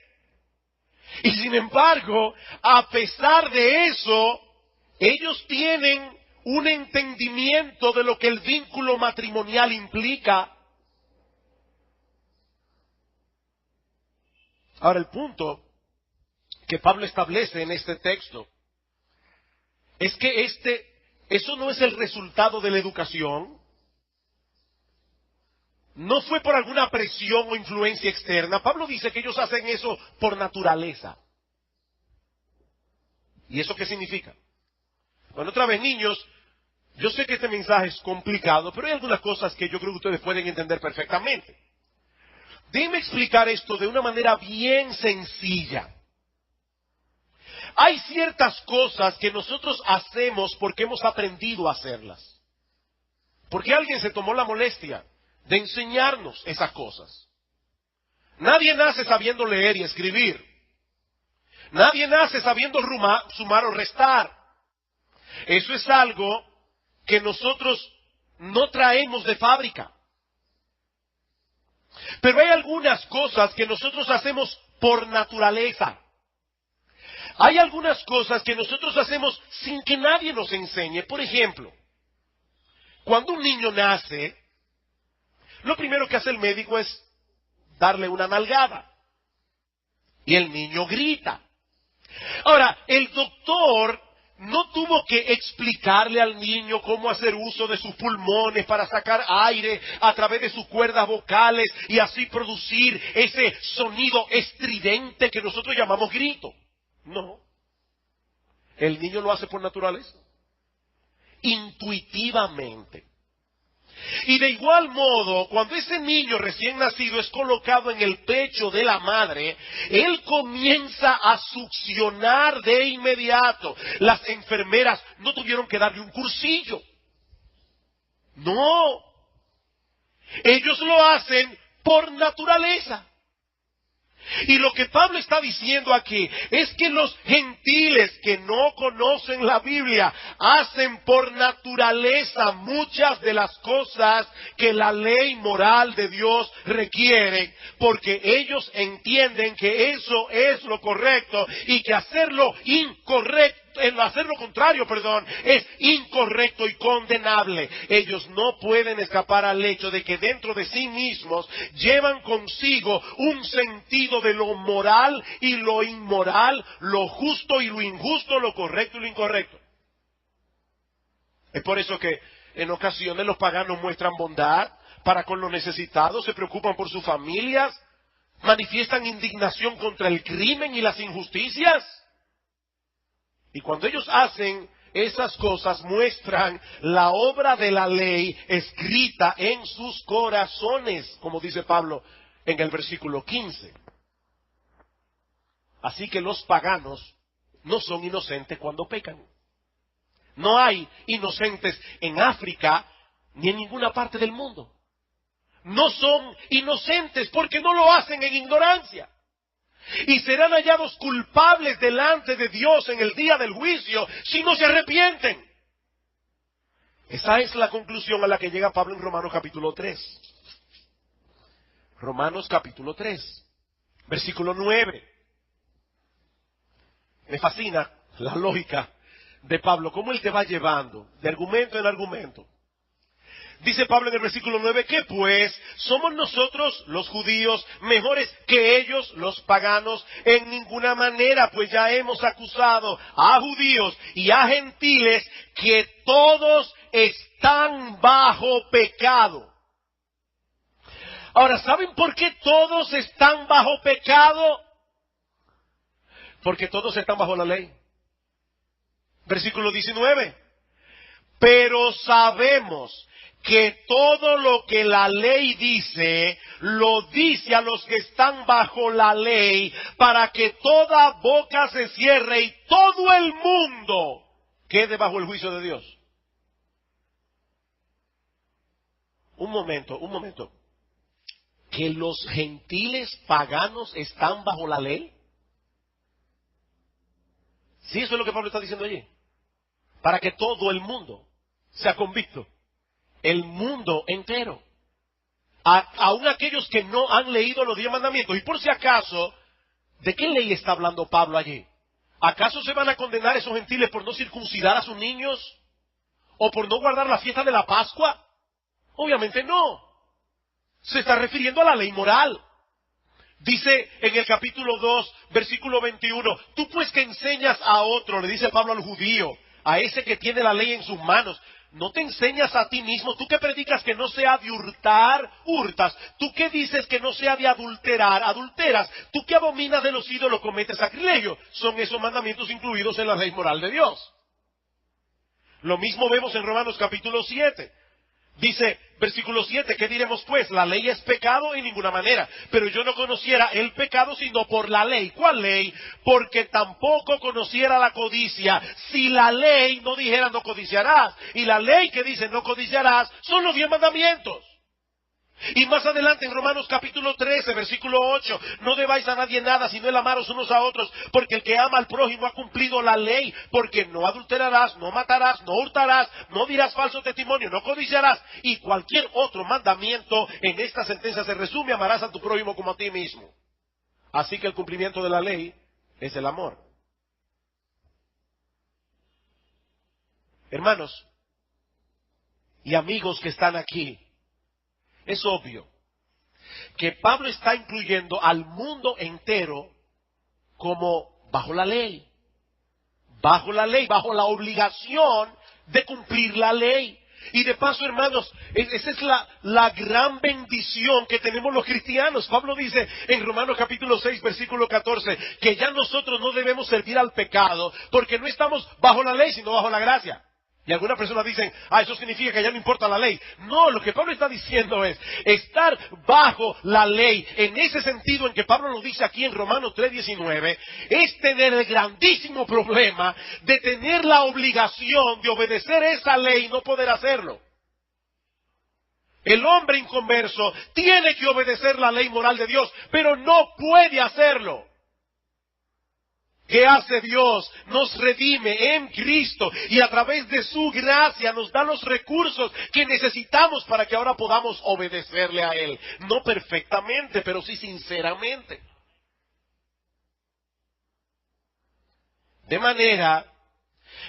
y sin embargo, a pesar de eso, ellos tienen un entendimiento de lo que el vínculo matrimonial implica. Ahora, el punto que Pablo establece en este texto es que eso no es el resultado de la educación. No fue por alguna presión o influencia externa. Pablo dice que ellos hacen eso por naturaleza. ¿Y eso qué significa? Bueno, otra vez, niños, yo sé que este mensaje es complicado, pero hay algunas cosas que yo creo que ustedes pueden entender perfectamente. Déjenme explicar esto de una manera bien sencilla. Hay ciertas cosas que nosotros hacemos porque hemos aprendido a hacerlas. Porque alguien se tomó la molestia de enseñarnos esas cosas. Nadie nace sabiendo leer y escribir. Nadie nace sabiendo sumar o restar. Eso es algo que nosotros no traemos de fábrica. Pero hay algunas cosas que nosotros hacemos por naturaleza. Hay algunas cosas que nosotros hacemos sin que nadie nos enseñe. Por ejemplo, cuando un niño nace, lo primero que hace el médico es darle una nalgada. Y el niño grita. Ahora, el doctor no tuvo que explicarle al niño cómo hacer uso de sus pulmones para sacar aire a través de sus cuerdas vocales y así producir ese sonido estridente que nosotros llamamos grito. No. El niño lo hace por naturaleza. Intuitivamente. Y de igual modo, cuando ese niño recién nacido es colocado en el pecho de la madre, él comienza a succionar de inmediato. Las enfermeras no tuvieron que darle un cursillo. No. Ellos lo hacen por naturaleza. Y lo que Pablo está diciendo aquí es que los gentiles que no conocen la Biblia hacen por naturaleza muchas de las cosas que la ley moral de Dios requiere, porque ellos entienden que eso es lo correcto y que hacerlo contrario, es incorrecto y condenable. Ellos no pueden escapar al hecho de que dentro de sí mismos llevan consigo un sentido de lo moral y lo inmoral, lo justo y lo injusto, lo correcto y lo incorrecto. Es por eso que en ocasiones los paganos muestran bondad para con los necesitados, se preocupan por sus familias, manifiestan indignación contra el crimen y las injusticias. Y cuando ellos hacen esas cosas, muestran la obra de la ley escrita en sus corazones, como dice Pablo en el versículo 15. Así que los paganos no son inocentes cuando pecan. No hay inocentes en África ni en ninguna parte del mundo. no son inocentes porque no lo hacen en ignorancia. Y serán hallados culpables delante de Dios en el día del juicio si no se arrepienten. Esa es la conclusión a la que llega Pablo en Romanos capítulo 3. Romanos capítulo 3, versículo 9. Me fascina la lógica de Pablo, cómo él te va llevando de argumento en argumento. Dice Pablo en el versículo 9, ¿qué pues? ¿Somos nosotros, los judíos, mejores que ellos, los paganos? En ninguna manera, pues ya hemos acusado a judíos y a gentiles que todos están bajo pecado. Ahora, ¿saben por qué todos están bajo pecado? Porque todos están bajo la ley. Versículo 19. Pero sabemos que todo lo que la ley dice, lo dice a los que están bajo la ley, para que toda boca se cierre y todo el mundo quede bajo el juicio de Dios. Un momento. ¿Que los gentiles paganos están bajo la ley? Sí, eso es lo que Pablo está diciendo allí. Para que todo el mundo sea convicto. El mundo entero. Aún aquellos que no han leído los 10 mandamientos. Y por si acaso, ¿de qué ley está hablando Pablo allí? ¿Acaso se van a condenar esos gentiles por no circuncidar a sus niños? ¿O por no guardar la fiesta de la Pascua? Obviamente no. Se está refiriendo a la ley moral. Dice en el capítulo 2, versículo 21, tú pues que enseñas a otro, le dice Pablo al judío, a ese que tiene la ley en sus manos, ¿no te enseñas a ti mismo? Tú que predicas que no se ha de hurtar, hurtas. Tú que dices que no se ha de adulterar, adulteras. Tú que abominas de los ídolos, cometes sacrilegio. Son esos mandamientos incluidos en la ley moral de Dios. Lo mismo vemos en Romanos capítulo 7. Dice, versículo 7, ¿qué diremos pues? La ley es pecado en ninguna manera, pero yo no conociera el pecado sino por la ley. ¿Cuál ley? Porque tampoco conociera la codicia si la ley no dijera no codiciarás. Y la ley que dice no codiciarás son los 10 mandamientos. Y más adelante en Romanos capítulo 13, versículo 8, no debáis a nadie nada, sino el amaros unos a otros, porque el que ama al prójimo ha cumplido la ley, porque no adulterarás, no matarás, no hurtarás, no dirás falso testimonio, no codiciarás, y cualquier otro mandamiento en esta sentencia se resume, amarás a tu prójimo como a ti mismo. Así que el cumplimiento de la ley es el amor. Hermanos y amigos que están aquí, es obvio que Pablo está incluyendo al mundo entero como bajo la ley, bajo la obligación de cumplir la ley. Y de paso, hermanos, esa es la gran bendición que tenemos los cristianos. Pablo dice en Romanos capítulo 6, versículo 14, que ya nosotros no debemos servir al pecado, porque no estamos bajo la ley, sino bajo la gracia. Y algunas personas dicen, eso significa que ya no importa la ley. No, lo que Pablo está diciendo es, estar bajo la ley, en ese sentido en que Pablo lo dice aquí en Romanos 3:19, es tener el grandísimo problema de tener la obligación de obedecer esa ley y no poder hacerlo. El hombre inconverso tiene que obedecer la ley moral de Dios, pero no puede hacerlo. ¿Qué hace Dios? Nos redime en Cristo y a través de su gracia nos da los recursos que necesitamos para que ahora podamos obedecerle a Él. No perfectamente, pero sí sinceramente. De manera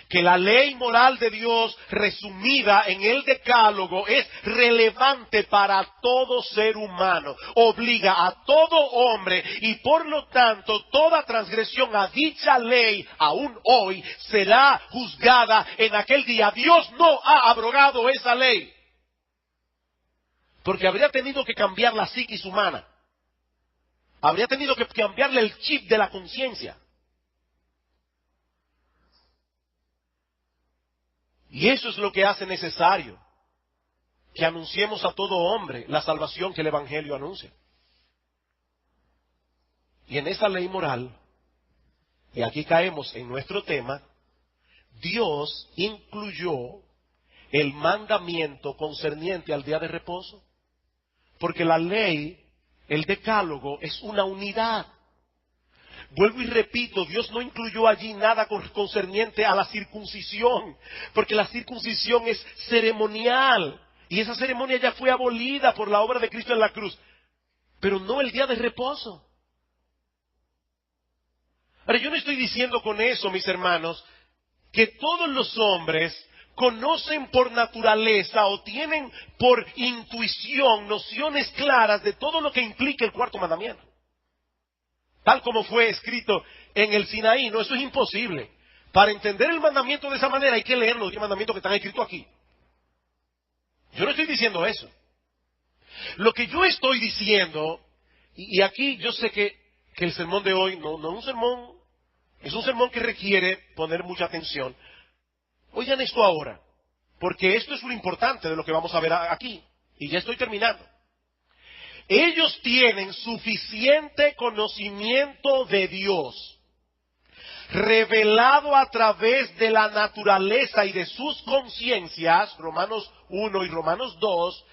que la ley moral de Dios resumida en el Decálogo es relevante para todo ser humano, obliga a todo hombre y por lo tanto toda transgresión a dicha ley aún hoy será juzgada en aquel día. Dios no ha abrogado esa ley porque habría tenido que cambiar la psiquis humana, habría tenido que cambiarle el chip de la conciencia. Y eso es lo que hace necesario que anunciemos a todo hombre la salvación que el Evangelio anuncia. Y en esa ley moral, y aquí caemos en nuestro tema, Dios incluyó el mandamiento concerniente al día de reposo. Porque la ley, el decálogo, es una unidad. Vuelvo y repito, Dios no incluyó allí nada concerniente a la circuncisión, porque la circuncisión es ceremonial, y esa ceremonia ya fue abolida por la obra de Cristo en la cruz, pero no el día de reposo. Ahora, yo no estoy diciendo con eso, mis hermanos, que todos los hombres conocen por naturaleza o tienen por intuición nociones claras de todo lo que implica el cuarto mandamiento. Tal como fue escrito en el Sinaí, no, eso es imposible. Para entender el mandamiento de esa manera hay que leer los 10 mandamientos que están escritos aquí. Yo no estoy diciendo eso. Lo que yo estoy diciendo, y aquí yo sé que el sermón de hoy no es un sermón, es un sermón que requiere poner mucha atención. Oigan esto ahora, porque esto es lo importante de lo que vamos a ver aquí, y ya estoy terminando. Ellos tienen suficiente conocimiento de Dios, revelado a través de la naturaleza y de sus conciencias, Romanos 1 y Romanos 2,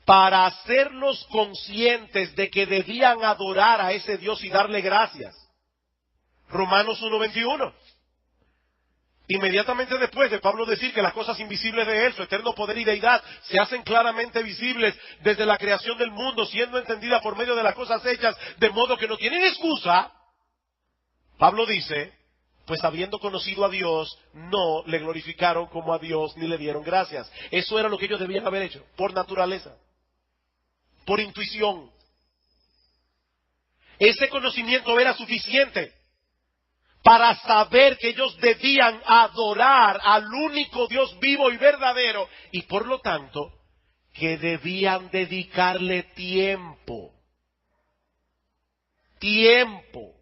para hacerlos conscientes de que debían adorar a ese Dios y darle gracias. Romanos 1:21. Inmediatamente después de Pablo decir que las cosas invisibles de Él, su eterno poder y deidad, se hacen claramente visibles desde la creación del mundo, siendo entendida por medio de las cosas hechas, de modo que no tienen excusa, Pablo dice, pues habiendo conocido a Dios, no le glorificaron como a Dios, ni le dieron gracias. Eso era lo que ellos debían haber hecho, por naturaleza, por intuición. Ese conocimiento era suficiente para saber que ellos debían adorar al único Dios vivo y verdadero, y por lo tanto, que debían dedicarle tiempo. Tiempo.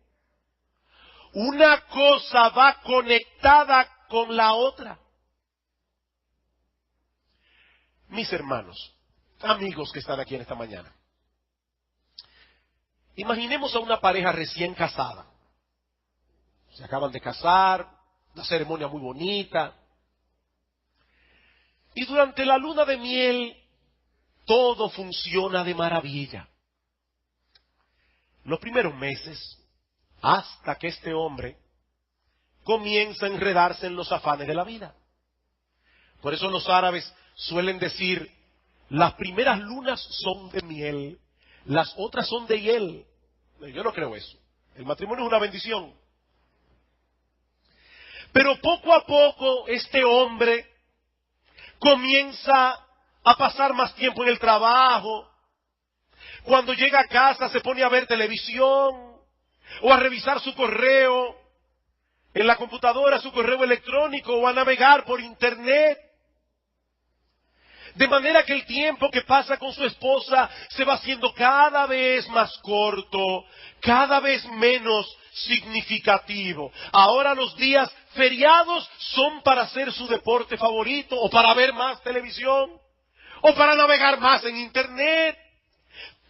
Una cosa va conectada con la otra. Mis hermanos, amigos que están aquí en esta mañana, imaginemos a una pareja recién casada. Se acaban de casar, una ceremonia muy bonita. Y durante la luna de miel, todo funciona de maravilla. Los primeros meses, hasta que este hombre comienza a enredarse en los afanes de la vida. Por eso los árabes suelen decir, las primeras lunas son de miel, las otras son de hiel. Yo no creo eso. El matrimonio es una bendición. Pero poco a poco este hombre comienza a pasar más tiempo en el trabajo. Cuando llega a casa se pone a ver televisión o a revisar su correo en la computadora, su correo electrónico, o a navegar por internet. De manera que el tiempo que pasa con su esposa se va haciendo cada vez más corto, cada vez menos significativo. Ahora los días feriados son para hacer su deporte favorito, o para ver más televisión, o para navegar más en internet.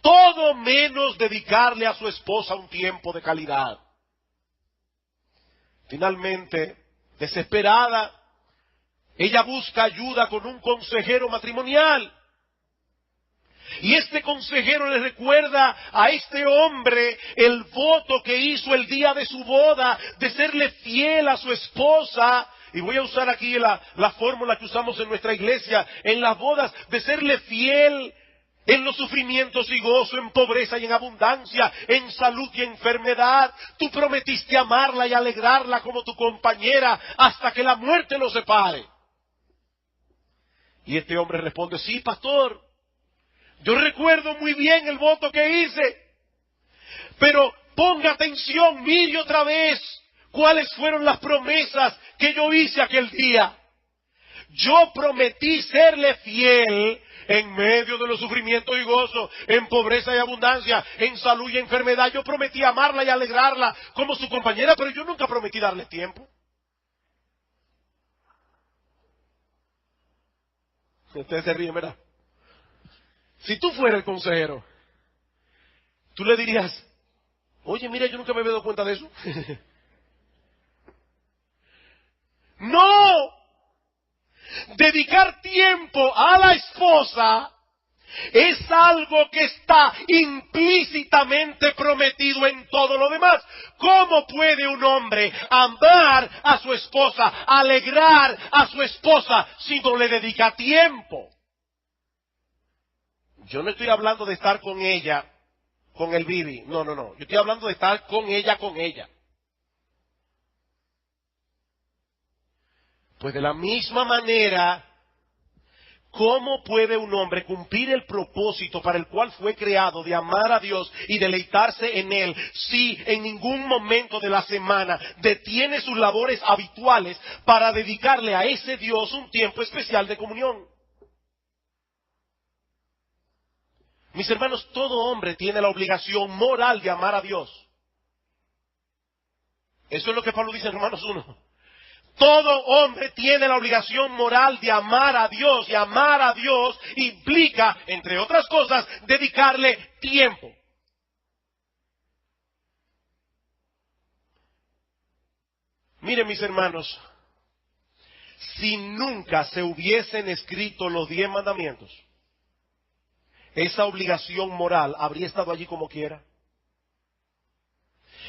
Todo menos dedicarle a su esposa un tiempo de calidad. Finalmente, desesperada, ella busca ayuda con un consejero matrimonial. Y este consejero le recuerda a este hombre el voto que hizo el día de su boda, de serle fiel a su esposa. Y voy a usar aquí la fórmula que usamos en nuestra iglesia, en las bodas, de serle fiel en los sufrimientos y gozo, en pobreza y en abundancia, en salud y enfermedad. Tú prometiste amarla y alegrarla como tu compañera hasta que la muerte los separe. Y este hombre responde, sí, pastor, yo recuerdo muy bien el voto que hice, pero ponga atención, mire otra vez cuáles fueron las promesas que yo hice aquel día. Yo prometí serle fiel en medio de los sufrimientos y gozo, en pobreza y abundancia, en salud y enfermedad. Yo prometí amarla y alegrarla como su compañera, pero yo nunca prometí darle tiempo. Ustedes se ríen, ¿verdad? Si tú fueras el consejero, tú le dirías, oye, mira, yo nunca me había dado cuenta de eso. ¡No! Dedicar tiempo a la esposa Es algo que está implícitamente prometido en todo lo demás. ¿Cómo puede un hombre amar a su esposa, alegrar a su esposa, si no le dedica tiempo? Yo no estoy hablando de estar con ella, con el Bibi. No. Yo estoy hablando de estar con ella. Pues de la misma manera, ¿cómo puede un hombre cumplir el propósito para el cual fue creado de amar a Dios y deleitarse en Él si en ningún momento de la semana detiene sus labores habituales para dedicarle a ese Dios un tiempo especial de comunión? Mis hermanos, todo hombre tiene la obligación moral de amar a Dios. Eso es lo que Pablo dice en Romanos 1. Todo hombre tiene la obligación moral de amar a Dios, y amar a Dios implica, entre otras cosas, dedicarle tiempo. Miren, mis hermanos, si nunca se hubiesen escrito los 10 mandamientos, esa obligación moral habría estado allí como quiera.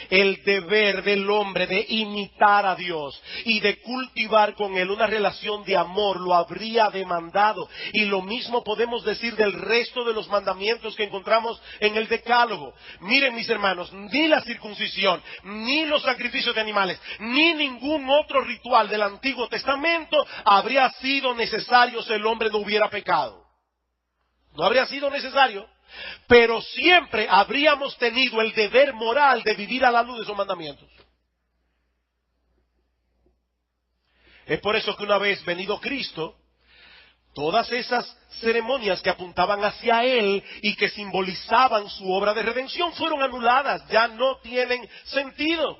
El deber del hombre de imitar a Dios y de cultivar con Él una relación de amor lo habría demandado. Y lo mismo podemos decir del resto de los mandamientos que encontramos en el Decálogo. Miren, mis hermanos, ni la circuncisión, ni los sacrificios de animales, ni ningún otro ritual del Antiguo Testamento habría sido necesario si el hombre no hubiera pecado. No habría sido necesario. Pero siempre habríamos tenido el deber moral de vivir a la luz de esos mandamientos. Es por eso que una vez venido Cristo, todas esas ceremonias que apuntaban hacia Él y que simbolizaban su obra de redención fueron anuladas, ya no tienen sentido.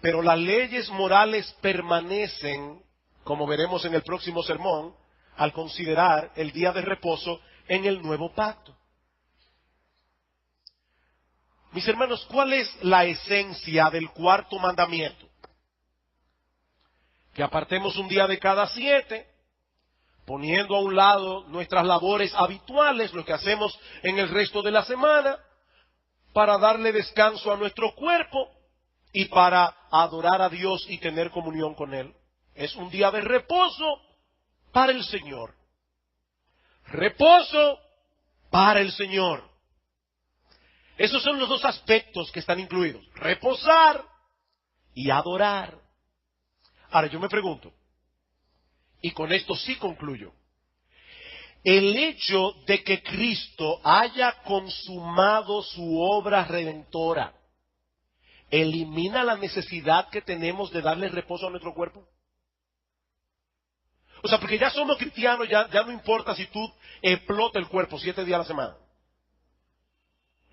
Pero las leyes morales permanecen, como veremos en el próximo sermón, al considerar el día de reposo en el nuevo pacto. Mis hermanos, ¿cuál es la esencia del cuarto mandamiento? Que apartemos un día de cada 7, poniendo a un lado nuestras labores habituales, lo que hacemos en el resto de la semana, para darle descanso a nuestro cuerpo y para adorar a Dios y tener comunión con Él. Es un día de reposo para el Señor. Reposo para el Señor. Esos son los dos aspectos que están incluidos. Reposar y adorar. Ahora yo me pregunto, y con esto sí concluyo, el hecho de que Cristo haya consumado su obra redentora, ¿elimina la necesidad que tenemos de darle reposo a nuestro cuerpo? O sea, porque ya somos cristianos, ya no importa si tú explotas el cuerpo 7 días a la semana.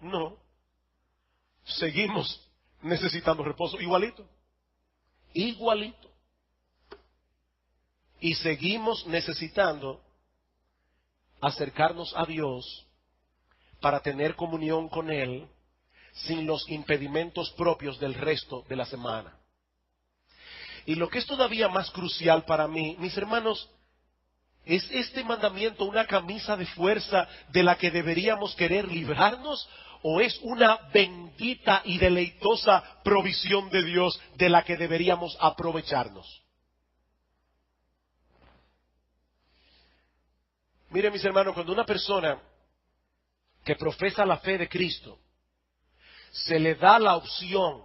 No. Seguimos necesitando reposo igualito. Y seguimos necesitando acercarnos a Dios para tener comunión con Él sin los impedimentos propios del resto de la semana. Y lo que es todavía más crucial para mí, mis hermanos, ¿es este mandamiento una camisa de fuerza de la que deberíamos querer librarnos? ¿O es una bendita y deleitosa provisión de Dios de la que deberíamos aprovecharnos? Miren, mis hermanos, cuando una persona que profesa la fe de Cristo se le da la opción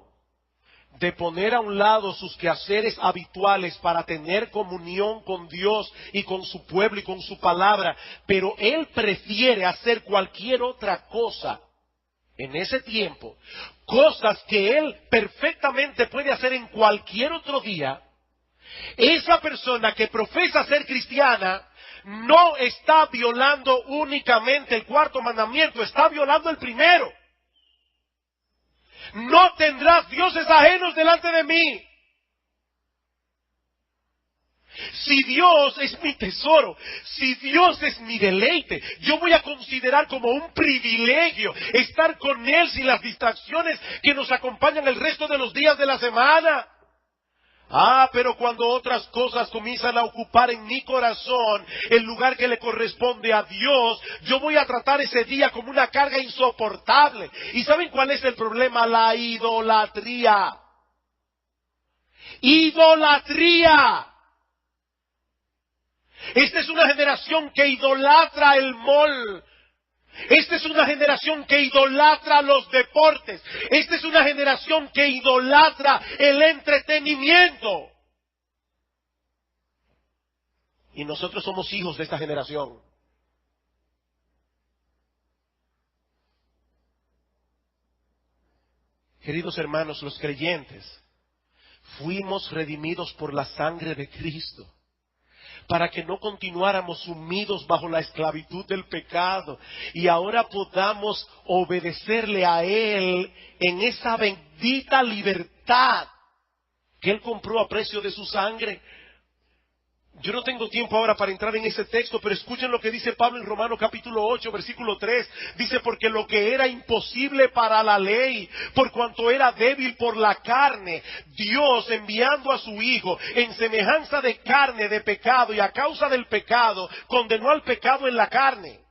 de poner a un lado sus quehaceres habituales para tener comunión con Dios y con su pueblo y con su palabra, pero él prefiere hacer cualquier otra cosa en ese tiempo, cosas que él perfectamente puede hacer en cualquier otro día, esa persona que profesa ser cristiana no está violando únicamente el cuarto mandamiento, está violando el primero. No tendrás dioses ajenos delante de mí. Si Dios es mi tesoro, si Dios es mi deleite, yo voy a considerar como un privilegio estar con Él sin las distracciones que nos acompañan el resto de los días de la semana. Pero cuando otras cosas comienzan a ocupar en mi corazón el lugar que le corresponde a Dios, yo voy a tratar ese día como una carga insoportable. ¿Y saben cuál es el problema? La idolatría. ¡Idolatría! Esta es una generación que idolatra el mall. Esta es una generación que idolatra los deportes. Esta es una generación que idolatra el entretenimiento. Y nosotros somos hijos de esta generación. Queridos hermanos, los creyentes fuimos redimidos por la sangre de Cristo, para que no continuáramos sumidos bajo la esclavitud del pecado y ahora podamos obedecerle a Él en esa bendita libertad que Él compró a precio de su sangre. Yo no tengo tiempo ahora para entrar en ese texto, pero escuchen lo que dice Pablo en Romanos capítulo 8, versículo 3. Dice, porque lo que era imposible para la ley, por cuanto era débil por la carne, Dios enviando a su Hijo en semejanza de carne de pecado, y a causa del pecado, condenó al pecado en la carne.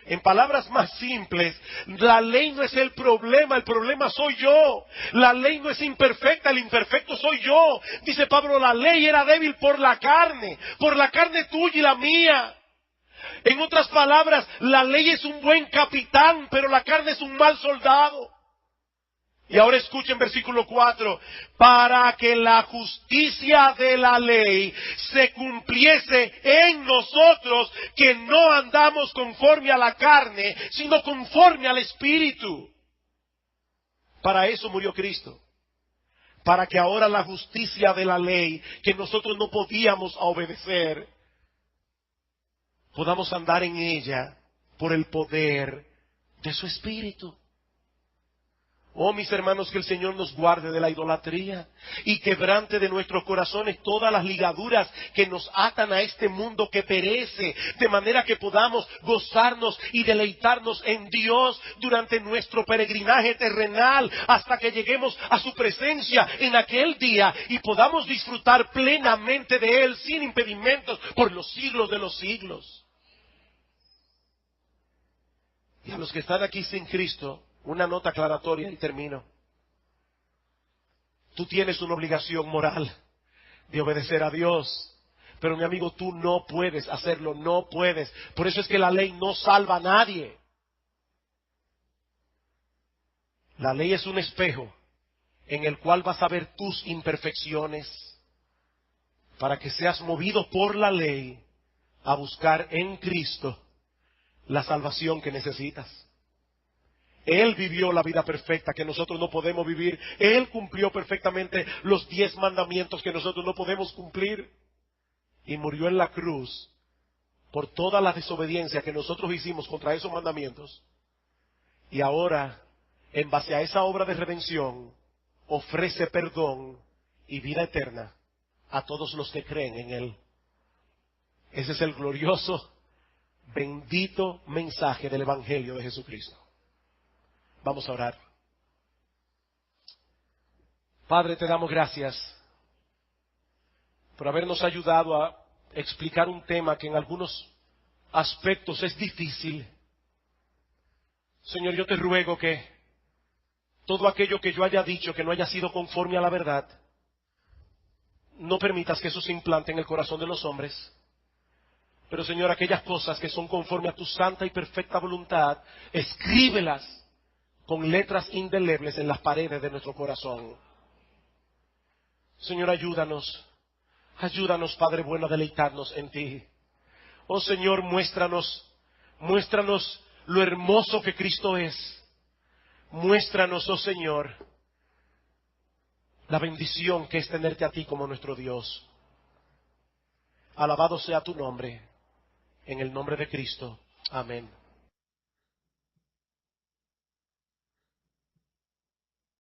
En palabras más simples, la ley no es el problema soy yo. La ley no es imperfecta, el imperfecto soy yo. Dice Pablo, la ley era débil por la carne tuya y la mía. En otras palabras, la ley es un buen capitán, pero la carne es un mal soldado. Y ahora escuchen versículo 4, para que la justicia de la ley se cumpliese en nosotros, que no andamos conforme a la carne, sino conforme al Espíritu. Para eso murió Cristo. Para que ahora la justicia de la ley, que nosotros no podíamos obedecer, podamos andar en ella por el poder de su Espíritu. Oh, mis hermanos, que el Señor nos guarde de la idolatría y quebrante de nuestros corazones todas las ligaduras que nos atan a este mundo que perece, de manera que podamos gozarnos y deleitarnos en Dios durante nuestro peregrinaje terrenal, hasta que lleguemos a su presencia en aquel día y podamos disfrutar plenamente de Él sin impedimentos por los siglos de los siglos. Y a los que están aquí sin Cristo, una nota aclaratoria y termino. Tú tienes una obligación moral de obedecer a Dios, pero mi amigo, tú no puedes hacerlo, no puedes. Por eso es que la ley no salva a nadie. La ley es un espejo en el cual vas a ver tus imperfecciones, para que seas movido por la ley a buscar en Cristo la salvación que necesitas. Él vivió la vida perfecta que nosotros no podemos vivir. Él cumplió perfectamente los 10 mandamientos que nosotros no podemos cumplir. Y murió en la cruz por toda la desobediencia que nosotros hicimos contra esos mandamientos. Y ahora, en base a esa obra de redención, ofrece perdón y vida eterna a todos los que creen en Él. Ese es el glorioso, bendito mensaje del Evangelio de Jesucristo. Vamos a orar. Padre, te damos gracias por habernos ayudado a explicar un tema que en algunos aspectos es difícil. Señor, yo te ruego que todo aquello que yo haya dicho que no haya sido conforme a la verdad, no permitas que eso se implante en el corazón de los hombres. Pero, Señor, aquellas cosas que son conforme a tu santa y perfecta voluntad, escríbelas con letras indelebles en las paredes de nuestro corazón. Señor, ayúdanos, Padre bueno, a deleitarnos en ti. Oh Señor, muéstranos lo hermoso que Cristo es. Muéstranos, oh Señor, la bendición que es tenerte a ti como nuestro Dios. Alabado sea tu nombre, en el nombre de Cristo. Amén.